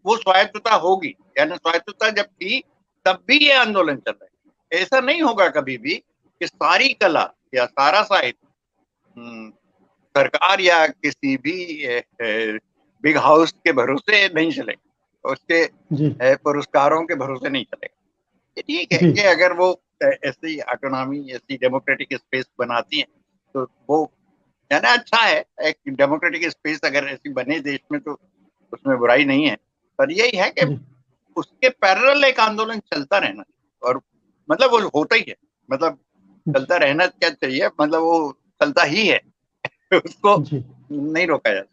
वो स्वायत्तता होगी, यानी स्वायत्तता जब थी तब भी ये आंदोलन चल रहा है। ऐसा नहीं होगा कभी भी कि सारी कला या सारा साहित्य सरकार या किसी भी बिग हाउस के भरोसे नहीं चलेगा, उसके जी पुरस्कारों के भरोसे नहीं चलेगा। ये ठीक है जी कि अगर वो ऐसी इकोनॉमी, ऐसी डेमोक्रेटिक स्पेस बनाती हैं तो वो यानी अच्छा है। एक डेमोक्रेटिक स्पेस अगर ऐसी बने देश में तो उसमें बुराई नहीं है, पर यही है कि जी उसके पैरेलल एक आंदोलन चलता रहना, और मतलब वो होता ही है, मतलब चलता रहना क्या चाहिए, मतलब वो चलता ही है उसको जी नहीं रोका जा सकता।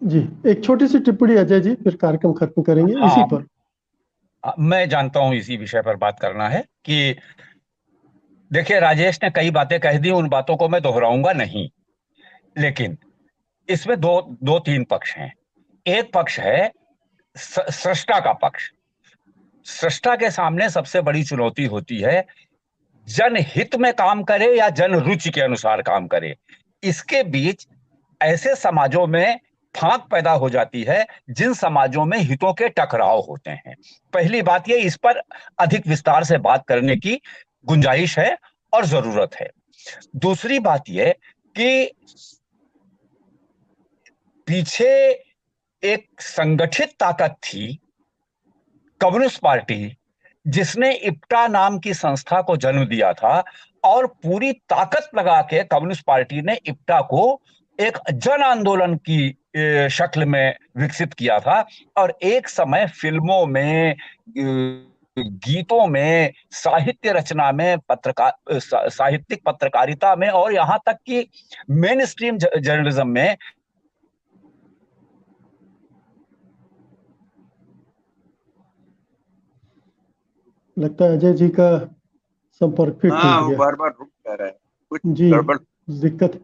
जी। एक छोटी सी टिप्पणी अजय जी, फिर कार्यक्रम खत्म करेंगे इसी हाँ, पर। मैं जानता हूं इसी विषय पर बात करना है कि देखिए, राजेश ने कई बातें कह दी, उन बातों को मैं दोहराऊंगा नहीं, लेकिन इसमें दो दो तीन पक्ष हैं। एक पक्ष है सृष्टा का पक्ष। सृष्टा के सामने सबसे बड़ी चुनौती होती है जनहित में काम करे या जन रुचि के अनुसार काम करे। इसके बीच ऐसे समाजों में फांक पैदा हो जाती है जिन समाजों में हितों के टकराव होते हैं। पहली बात ये, इस पर अधिक विस्तार से बात करने की गुंजाइश है और जरूरत है। दूसरी बात यह कि पीछे एक संगठित ताकत थी, कम्युनिस्ट पार्टी, जिसने इप्टा नाम की संस्था को जन्म दिया था, और पूरी ताकत लगा के कम्युनिस्ट पार्टी ने इप्टा को एक जन आंदोलन की शक्ल में विकसित किया था। और एक समय फिल्मों में, गीतों में, साहित्य रचना में, साहित्यिक पत्रकारिता में, और यहां तक कि मेन स्ट्रीम जर्नलिज्म में लगता है अजय जी का संपर्क फिर हाँ, टूट वो गया। बार बार रुक जा रहा है, कुछ जी गड़बड़। दिक्कत।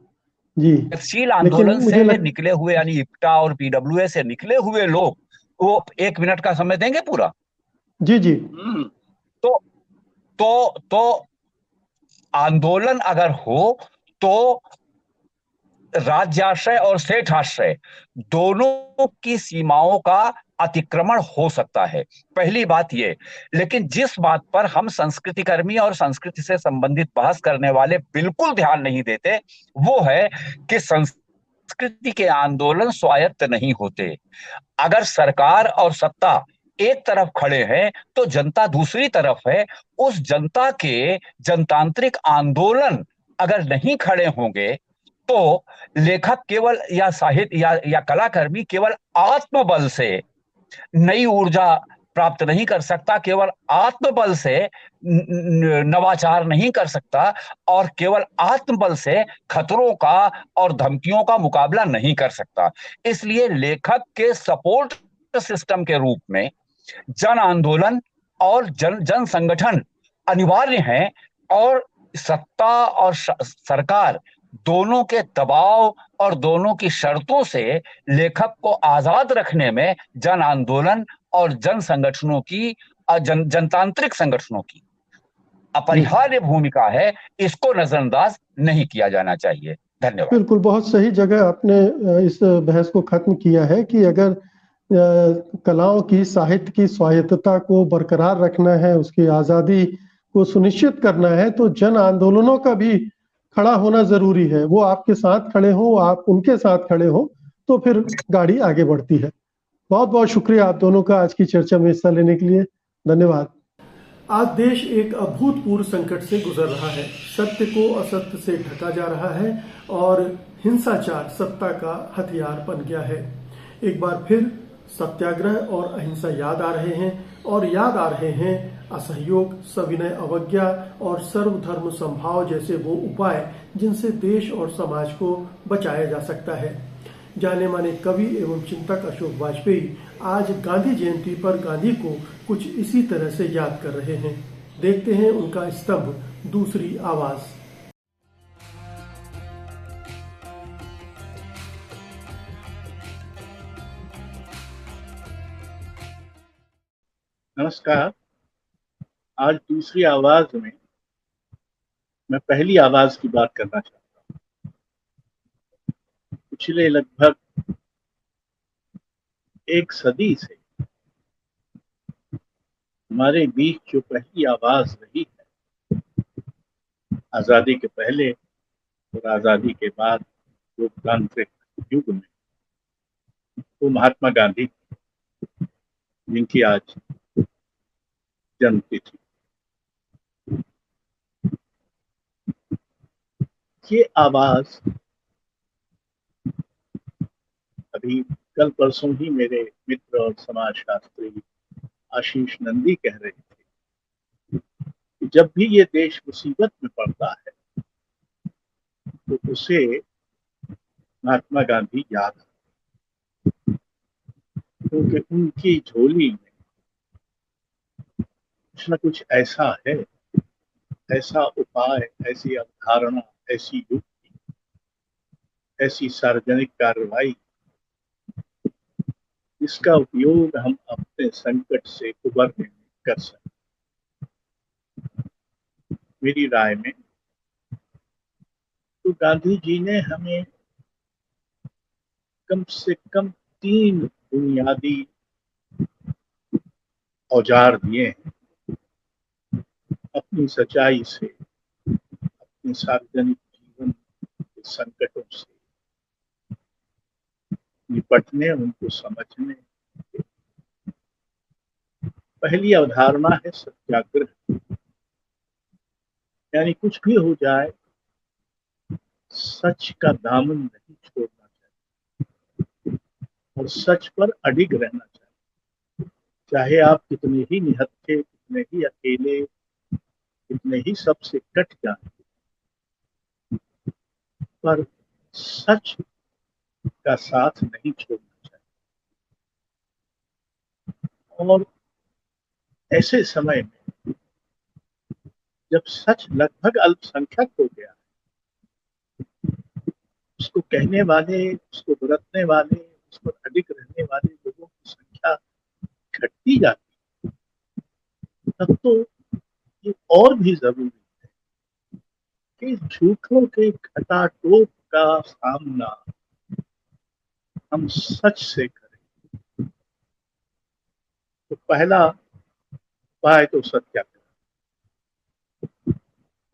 जी गतिशील लेकिन आंदोलन मुझे से निकले हुए, यानी इप्टा और पीडब्ल्यूए से निकले हुए लोग, वो 1 मिनट का समय देंगे पूरा? जी जी तो तो आंदोलन अगर हो तो राज्याश्रय और सेठाश्रय दोनों की सीमाओं का अतिक्रमण हो सकता है, पहली बात ये। लेकिन जिस बात पर हम संस्कृति कर्मी और संस्कृति से संबंधित बहस करने वाले बिल्कुल ध्यान नहीं देते, वो है कि संस्कृति के आंदोलन स्वायत्त नहीं होते। अगर सरकार और सत्ता एक तरफ खड़े हैं तो जनता दूसरी तरफ है। उस जनता के जनतांत्रिक आंदोलन अगर नहीं खड़े होंगे तो लेखक केवल, या साहित्य या कलाकर्मी केवल आत्मबल से नई ऊर्जा प्राप्त नहीं कर सकता, केवल आत्मबल से नवाचार नहीं कर सकता, और केवल आत्मबल से खतरों का और धमकियों का मुकाबला नहीं कर सकता। इसलिए लेखक के सपोर्ट सिस्टम के रूप में जन आंदोलन और जन संगठन अनिवार्य हैं, और सत्ता और सरकार दोनों के दबाव और दोनों की शर्तों से लेखक को आजाद रखने में जन आंदोलन और जन संगठनों की, जनतांत्रिक संगठनों की अपरिहार्य भूमिका है। इसको नजरअंदाज नहीं किया जाना चाहिए। धन्यवाद। बिल्कुल, बहुत सही जगह आपने इस बहस को खत्म किया है कि अगर कलाओं की, साहित्य की स्वायत्तता को बरकरार रखना है, उसकी आजादी को सुनिश्चित करना है, तो जन आंदोलनों का भी खड़ा होना जरूरी है। वो आपके साथ खड़े हो, आप उनके साथ खड़े हो, तो फिर गाड़ी आगे बढ़ती है। बहुत बहुत शुक्रिया आप दोनों का आज की चर्चा में हिस्सा लेने के लिए। धन्यवाद। आज देश एक अभूतपूर्व संकट से गुजर रहा है। सत्य को असत्य से ढका जा रहा है और हिंसाचार सत्ता का हथियार बन गया है। एक बार फिर सत्याग्रह और अहिंसा याद आ रहे हैं, और याद आ रहे हैं असहयोग, सविनय अवज्ञा और सर्वधर्म संभाव जैसे वो उपाय जिनसे देश और समाज को बचाया जा सकता है। जाने माने कवि एवं चिंतक अशोक वाजपेयी आज गांधी जयंती पर गांधी को कुछ इसी तरह से याद कर रहे हैं। देखते हैं उनका स्तंभ दूसरी आवाज। नमस्कार। आज दूसरी आवाज में मैं पहली आवाज की बात करना चाहता हूँ। पिछले लगभग एक सदी से हमारे बीच जो पहली आवाज रही है, आजादी के पहले और आजादी के बाद लोकतांत्रिक युग में, वो महात्मा गांधी, जिनकी आज जन्मतिथि। ये आवाज अभी कल परसों ही मेरे मित्र और समाजशास्त्री आशीष नंदी कह रहे थे कि जब भी ये देश मुसीबत में पड़ता है तो उसे महात्मा गांधी याद आते, क्योंकि उनकी झोली में कुछ न कुछ ऐसा है, ऐसा उपाय, ऐसी अवधारणा, ऐसी युक्ति, ऐसी सार्वजनिक कार्रवाई जिसका उपयोग हम अपने संकट से उबरने में कर सकते। मेरी राय में तो गांधी जी ने हमें कम से कम 3 बुनियादी औजार दिए हैं अपनी सच्चाई से, अपने सार्वजनिक जीवन के संकटों से निपटने, उनको समझने। पहली अवधारणा है सत्याग्रह, यानी कुछ भी हो जाए सच का दामन नहीं छोड़ना चाहिए और सच पर अडिग रहना चाहिए, चाहे आप कितने ही निहत्थे, कितने ही अकेले, कितने ही सबसे कट जाए, पर सच का साथ नहीं छोड़ना चाहिए। और ऐसे समय में जब सच लगभग अल्पसंख्यक हो गया, उसको कहने वाले, उसको बरतने वाले, उस पर अडिग रहने वाले लोगों की संख्या घटती जाती, तब तो ये और भी जरूरी है कि झूठों के घटाटोप का सामना हम सच से करें। तो पहला उपाय तो सत्याग्रह,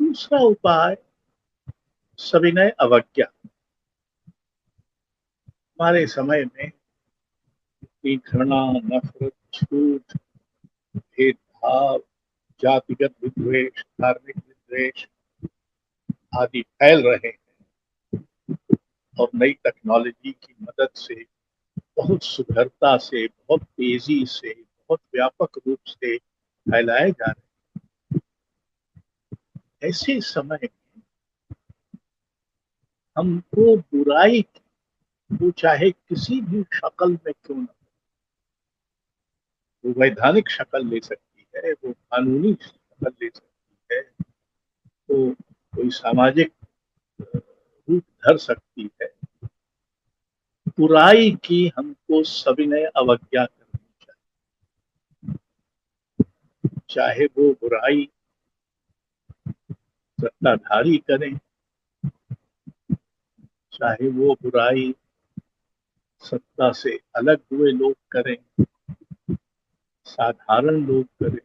दूसरा उपाय सविनय अवज्ञा। हमारे समय में इतनी घृणा, नफरत, झूठ, भेदभाव, जातिगत विद्वेष, धार्मिक विद्वेष आदि फैल रहे हैं और नई टेक्नोलॉजी की मदद से बहुत सुघरता से, बहुत तेजी से, बहुत व्यापक रूप से फैलाए जा रहे हैं। ऐसे समय में हमको बुराई, वो चाहे किसी भी शक्ल में क्यों न, वो वैधानिक शक्ल ले सकती है, वो कानूनी शक्ल ले सकती है, तो कोई सामाजिक रूप धर सकती है, बुराई की हमको सविनय अवज्ञा करनी चाहिए। चाहे वो बुराई सत्ताधारी करें, चाहे वो बुराई सत्ता से अलग हुए लोग करें, साधारण लोग करें,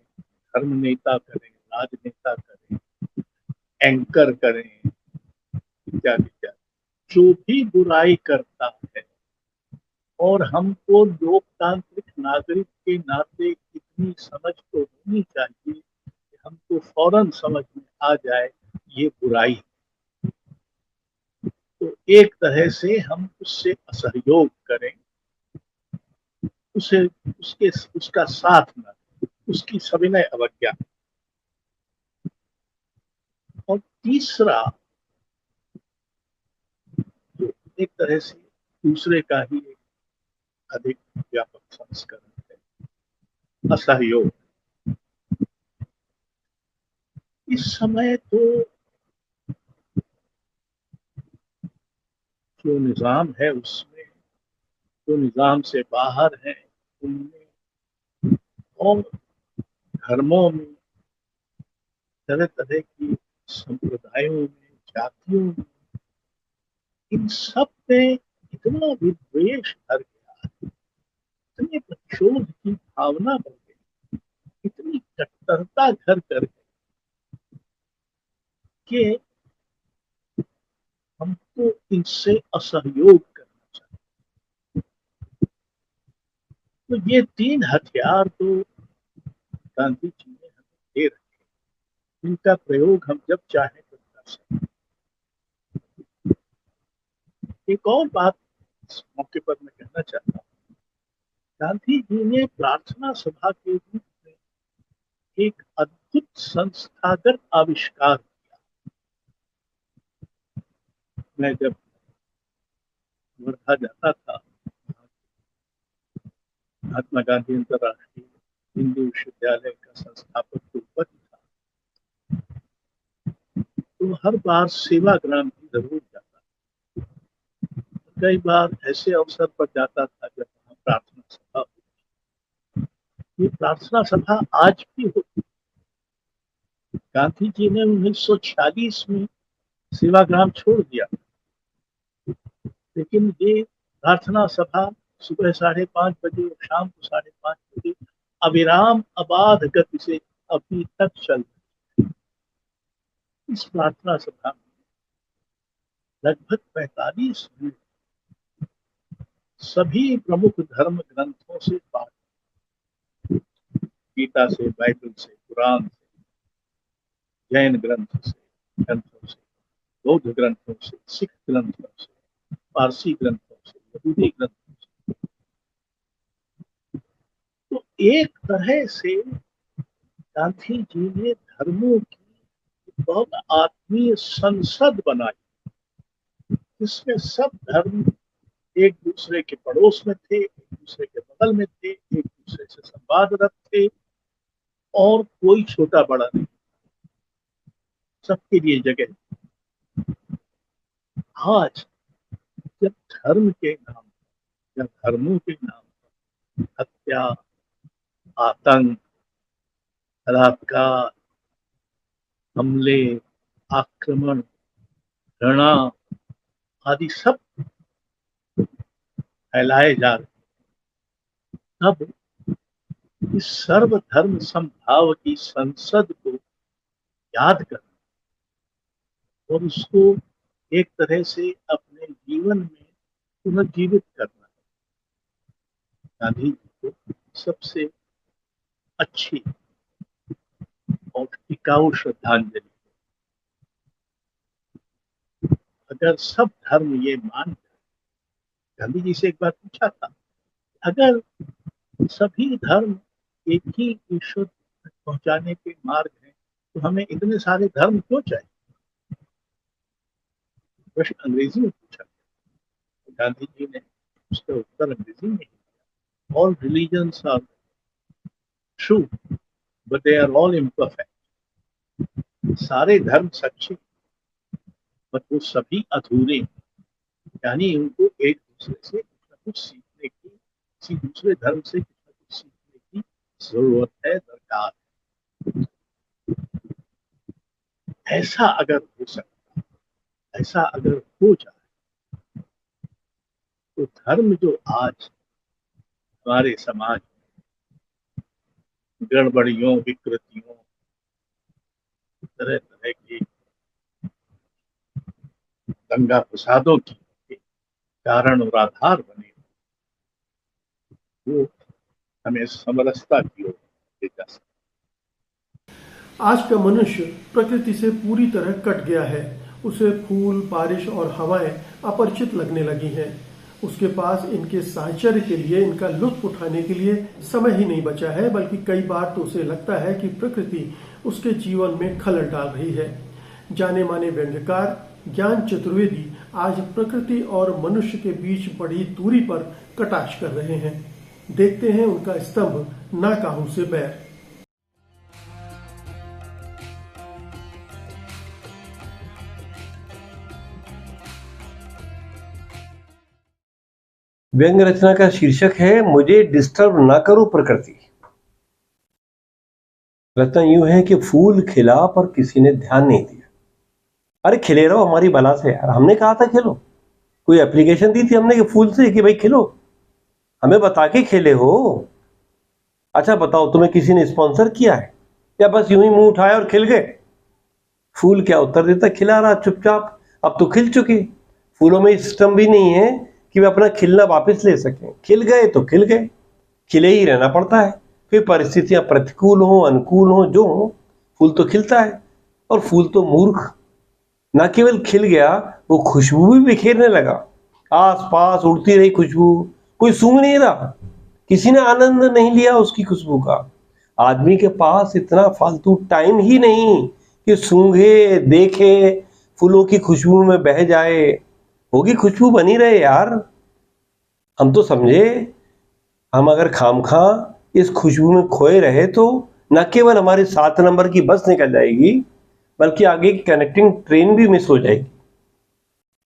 धर्म नेता करें, राजनेता करें, एंकर करें, इत्यादि इत्यादि। जो भी बुराई करता है, और हमको लोकतांत्रिक नागरिक के नाते इतनी समझ तो होनी चाहिए कि हमको फौरन समझ में आ जाए ये बुराई, तो एक तरह से हम उससे असहयोग करें, उसे उसका साथ न दें, उसकी सविनय अवज्ञा। और तीसरा, जो एक तरह से दूसरे का ही एक अधिक व्यापक संस्करण है, असहयोग। इस समय तो जो निजाम है उसमें, जो निजाम से बाहर है उनमें और धर्मों में, तरह तरह की संप्रदायों में, जातियों में, इन सब में इतना विद्वेष भर गया, इतने प्रतिशोध की भावना बढ़ गई, इतनी कट्टरता घर कर गई कि हमको इनसे असहयोग करना चाहिए। तो ये 3 हथियार तो गांधी जी ने हमें दे रखे, इनका प्रयोग हम जब चाहें तब कर सकते। एक और बात इस मौके पर मैं कहना चाहता हूँ, गांधी जी ने प्रार्थना सभा के रूप में एक अद्भुत संस्थागत आविष्कार किया। मैं जब वर्धा जाता था, महात्मा गांधी अंतर्राष्ट्रीय हिंदू विश्वविद्यालय का संस्थापक कुलपति था, तो हर बार सेवाग्राम की जरूर जाता। कई बार ऐसे अवसर पर जाता था जब वहाँ प्रार्थना सभा होती। ये प्रार्थना सभा आज भी होती। गांधी जी ने 1946 में सेवाग्राम छोड़ दिया, लेकिन ये प्रार्थना सभा सुबह 5:30 बजे और शाम को 5:30 बजे अविराम अबाध गति से अभी तक चल रही है। इस प्रार्थना सभा में लगभग 45 मिनट सभी प्रमुख धर्म ग्रंथों से पाठ, गीता से, बाइबल से, कुरान से, जैन ग्रंथों से, बौद्ध ग्रंथों से, सिख ग्रंथों से, पारसी ग्रंथों से, यहूदी ग्रंथों से। तो एक तरह से गांधी जी ने धर्मों की बहुत आत्मीय संसद बनाई, जिसमें सब धर्म एक दूसरे के पड़ोस में थे, एक दूसरे के बगल में थे, एक दूसरे से संवादरत थे और कोई छोटा बड़ा नहीं, सबके लिए जगह। आज जब धर्म के नाम या धर्मों के नाम पर हत्या, आतंक, बलात्कार, हमले, आक्रमण, घृणा आदि सब फैलाए जा रहे, तब इस सर्वधर्म समभाव की संसद को याद करना और उसको एक तरह से अपने जीवन में पुनर्जीवित करना गांधी जी को सबसे अच्छी और टिकाऊ श्रद्धांजलि। अगर सब धर्म ये मान जाए, गांधी जी से एक बार पूछा था, अगर सभी धर्म एक ही ईश्वर तक पहुंचाने के मार्ग हैं, तो हमें इतने सारे धर्म क्यों चाहिए? प्रश्न अंग्रेजी में पूछा, तो गांधी जी ने उसका उत्तर अंग्रेजी में दिया, all religions are true but they are all imperfect. सारे धर्म सच्चे बट वो सभी अधूरे, यानी उनको एक दूसरे से कुछ न कुछ सीखने की, किसी दूसरे धर्म से कुछ न कुछ सीखने की जरूरत है, दरकार है। ऐसा अगर हो सकता, ऐसा अगर हो जाए, तो धर्म जो आज हमारे समाज में गड़बड़ियों, विकृतियों, तरह तरह की दंगा फसादों की कारण और आधार बने, वो हमें समरसता की ओर ले जा सकता। आज का मनुष्य प्रकृति से पूरी तरह कट गया है। उसे फूल, बारिश और हवाएं अपरिचित लगने लगी हैं। उसके पास इनके साहचर्य के लिए, इनका लुत्फ उठाने के लिए समय ही नहीं बचा है, बल्कि कई बार तो उसे लगता है कि प्रकृति उसके जीवन में खलल डाल रही है। जाने माने व्यंग्यकार ज्ञान चतुर्वेदी आज प्रकृति और मनुष्य के बीच बढ़ी दूरी पर कटाक्ष कर रहे हैं। देखते हैं उनका स्तंभ ना काहू से बैर। व्यंग रचना का शीर्षक है मुझे डिस्टर्ब ना करो प्रकृति। रचना यूं है कि फूल खिला पर किसी ने ध्यान नहीं दिया। अरे खिले रहो हमारी भला से यार, हमने कहा था खिलो। कोई एप्लीकेशन दी थी हमने कि फूल से कि भाई खिलो, हमें बता के खेले हो। अच्छा बताओ तुम्हें किसी ने स्पॉन्सर किया है या बस यूं ही मुंह उठाया और खिल गए? फूल क्या उत्तर देता, खिला रहा चुपचाप। अब तो खिल चुके, फूलों में सिस्टम भी नहीं है कि वे अपना खिलना वापस ले सकें। खिल गए तो खिल गए, खिले ही रहना पड़ता है। फिर परिस्थितियां प्रतिकूल हो अनुकूल हो जो हो, फूल तो खिलता है। और फूल तो मूर्ख न केवल खिल गया, वो खुशबू भी बिखेरने लगा। आस पास उड़ती रही खुशबू, कोई सूंघ नहीं रहा, किसी ने आनंद नहीं लिया उसकी खुशबू का। आदमी के पास इतना फालतू टाइम ही नहीं कि सूंघे देखे, फूलों की खुशबू में बह जाए। होगी खुशबू बनी रहे यार। हम तो समझे हम अगर खामखा इस खुशबू में खोए रहे तो न केवल हमारी 7 नंबर की बस निकल जाएगी, बल्कि आगे की कनेक्टिंग ट्रेन भी मिस हो जाएगी।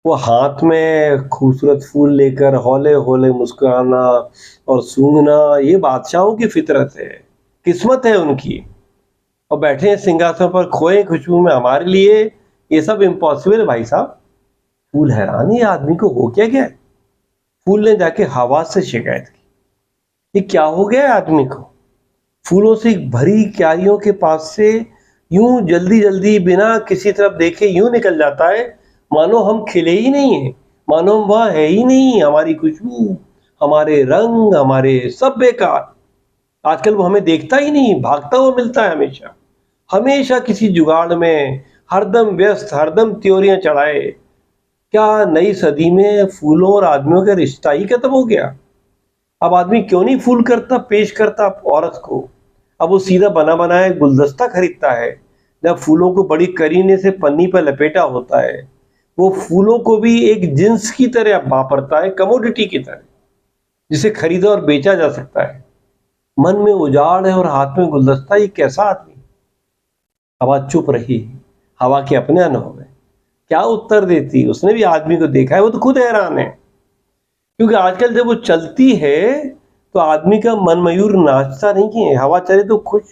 वो हाथ में खूबसूरत फूल लेकर हौले हौले मुस्कुराना और सूंघना, ये बादशाहों की फितरत है, किस्मत है उनकी। और बैठे हैं सिंहासन पर खोए खुशबू में। हमारे लिए ये सब इम्पॉसिबल है भाई साहब। फूल हैरान है आदमी को हो क्या गया। फूल ने जाके हवा से शिकायत की, ये क्या हो गया है आदमी को। फूलों से भरी क्यारियों के पास से यूं जल्दी जल्दी बिना किसी तरफ देखे यूं निकल जाता है, मानो हम खिले ही नहीं है, मानो हम वह है ही नहीं। हमारी खुशबू, हमारे रंग, हमारे सब बेकार। आजकल वो हमें देखता ही नहीं, भागता हुआ मिलता है हमेशा, हमेशा किसी जुगाड़ में, हरदम व्यस्त, हरदम त्योरियां चढ़ाए। क्या नई सदी में फूलों और आदमियों का रिश्ता ही खत्म हो गया? अब आदमी क्यों नहीं फूल करता पेश करता औरत को, अब वो सीधा बना बनाया गुलदस्ता खरीदता है। जब फूलों को बड़ी करीने से पन्नी पर लपेटा होता है, वो फूलों को भी एक जिन्स की तरह वापरता है, कमोडिटी की तरह, जिसे खरीदा और बेचा जा सकता है। मन में उजाड़ है और हाथ में गुलदस्ता, ये कैसा आदमी। हवा चुप रही, हवा के अपने अनुभव है, क्या उत्तर देती। उसने भी आदमी को देखा है, वो तो खुद हैरान है। क्योंकि आजकल जब वो चलती है तो आदमी का मन मयूर नाचता नहीं है। हवा चले तो खुश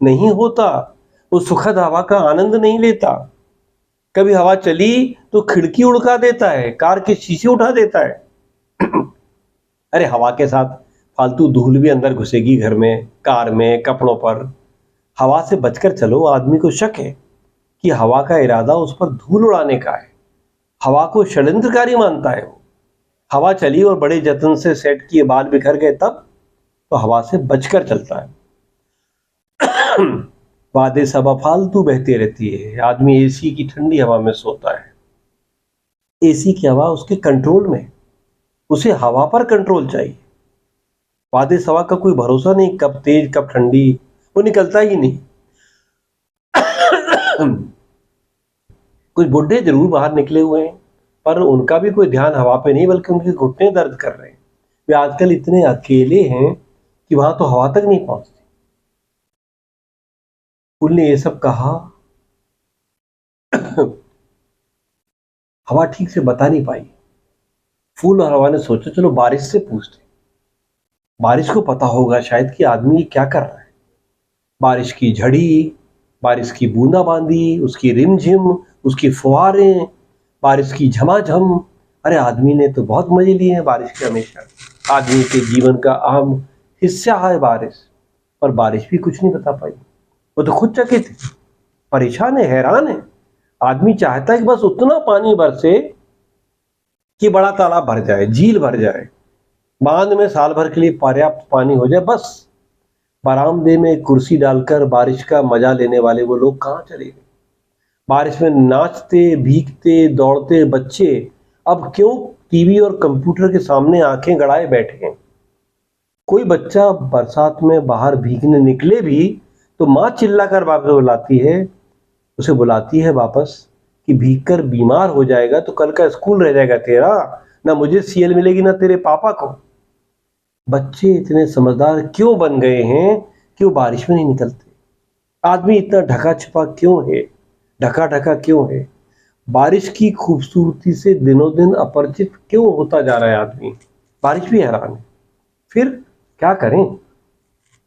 नहीं होता, वो सुखद हवा का आनंद नहीं लेता। कभी हवा चली तो खिड़की उड़का देता है, कार के शीशे उठा देता है। अरे हवा के साथ फालतू धूल भी अंदर घुसेगी, घर में, कार में, कपड़ों पर। हवा से बचकर चलो। आदमी को शक है कि हवा का इरादा उस पर धूल उड़ाने का है। हवा को षड्यंत्रकारी मानता है वो। हवा चली और बड़े जतन से सेट किए बाल बिखर गए तब तो हवा से बचकर चलता है। वादे सब फालतू बहती रहती है। आदमी एसी की ठंडी हवा में सोता है, एसी की हवा उसके कंट्रोल में, उसे हवा पर कंट्रोल चाहिए। वादे सवा का कोई भरोसा नहीं, कब तेज कब ठंडी, वो निकलता ही नहीं। कुछ बुढ़े जरूर बाहर निकले हुए हैं, पर उनका भी कोई ध्यान हवा पे नहीं, बल्कि उनके घुटने दर्द कर रहे हैं। वे आजकल इतने अकेले हैं कि वहां तो हवा तक नहीं पहुंचती। फूल ने ये सब कहा, हवा ठीक से बता नहीं पाई। फूल और हवा ने सोचा चलो बारिश से पूछते, बारिश को पता होगा शायद कि आदमी क्या कर रहा है। बारिश की झड़ी, बारिश की बूंदाबांदी, उसकी रिमझिम, उसकी फुहारें, बारिश की झमाझम। अरे आदमी ने तो बहुत मजे लिए हैं बारिश के हमेशा। आदमी के जीवन का अहम हिस्सा है बारिश, पर बारिश भी कुछ नहीं बता पाई। वो तो खुद चकित है, परेशान है, हैरान है। आदमी चाहता है कि बस उतना पानी बरसे कि बड़ा तालाब भर जाए, झील भर जाए, बांध में साल भर के लिए पर्याप्त पानी हो जाए। बस बरामदे में कुर्सी डालकर बारिश का मजा लेने वाले वो लोग कहाँ चले गए। बारिश में नाचते भीगते दौड़ते बच्चे अब क्यों टीवी और कंप्यूटर के सामने आंखें गड़ाए बैठे हैं। कोई बच्चा बरसात में बाहर भीगने निकले भी तो माँ चिल्लाकर वापस बुलाती है, उसे बुलाती है वापस कि भीगकर बीमार हो जाएगा तो कल का स्कूल रह जाएगा तेरा, ना मुझे सीएल मिलेगी ना तेरे पापा को। बच्चे इतने समझदार क्यों बन गए हैं कि वो बारिश में नहीं निकलते? आदमी इतना ढका छुपा क्यों है, ढका ढका क्यों है? बारिश की खूबसूरती से दिनों दिन अपरिचित क्यों होता जा रहा है आदमी? बारिश भी हैरान है। फिर क्या करें?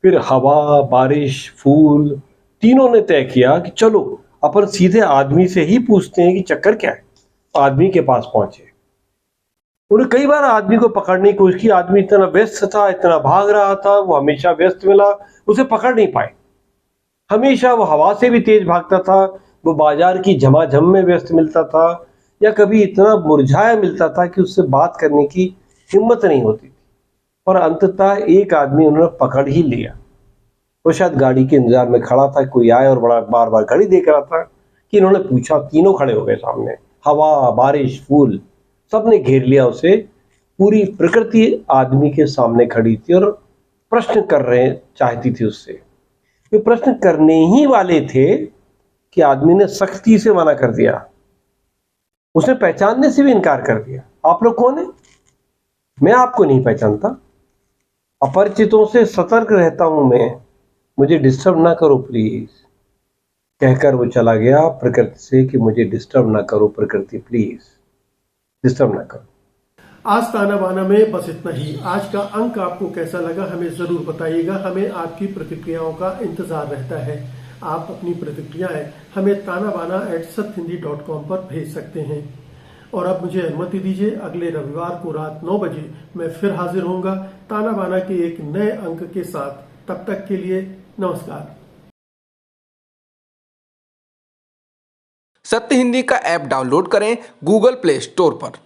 फिर हवा, बारिश, फूल तीनों ने तय किया कि चलो अपन सीधे आदमी से ही पूछते हैं कि चक्कर क्या है। आदमी के पास पहुंचे। उन्हें कई बार आदमी को पकड़ने की कोशिश की। आदमी इतना व्यस्त था, इतना भाग रहा था, वो हमेशा व्यस्त मिला, उसे पकड़ नहीं पाए। हमेशा वो हवा से भी तेज भागता था, वो बाजार की झमाझम में व्यस्त मिलता था, या कभी इतना मुरझाया मिलता था कि उससे बात करने की हिम्मत नहीं होती थी। और अंततः एक आदमी उन्होंने पकड़ ही लिया। वो शायद गाड़ी के इंतजार में खड़ा था, कोई आए और बड़ा बार बार घड़ी देख रहा था कि इन्होंने पूछा। तीनों खड़े हो गए सामने, हवा, बारिश, फूल, सबने घेर लिया उसे। पूरी प्रकृति आदमी के सामने खड़ी थी और प्रश्न कर रहे चाहती थी उससे। वे प्रश्न करने ही वाले थे कि आदमी ने सख्ती से मना कर दिया। उसने पहचानने से भी इनकार कर दिया। आप लोग कौन है? मैं आपको नहीं पहचानता। अपरिचितों से सतर्क रहता हूं मैं, मुझे डिस्टर्ब ना करो प्लीज। कहकर वो चला गया प्रकृति से कि मुझे डिस्टर्ब ना करो प्रकृति, प्लीज डिस्टर्ब ना करो। आज ताना बाना में बस इतना ही। आज का अंक आपको कैसा लगा हमें जरूर बताइएगा। हमें आपकी प्रतिक्रियाओं का इंतजार रहता है। आप अपनी प्रतिक्रियाएं हमें tanabaana@satyhindi.com पर भेज सकते हैं। और अब मुझे अनुमति दीजिए, अगले रविवार को रात 9 बजे मैं फिर हाजिर होऊंगा ताना बाना के एक नए अंक के साथ। तब तक के लिए नमस्कार। सत्य हिंदी का ऐप डाउनलोड करें गूगल प्ले स्टोर पर।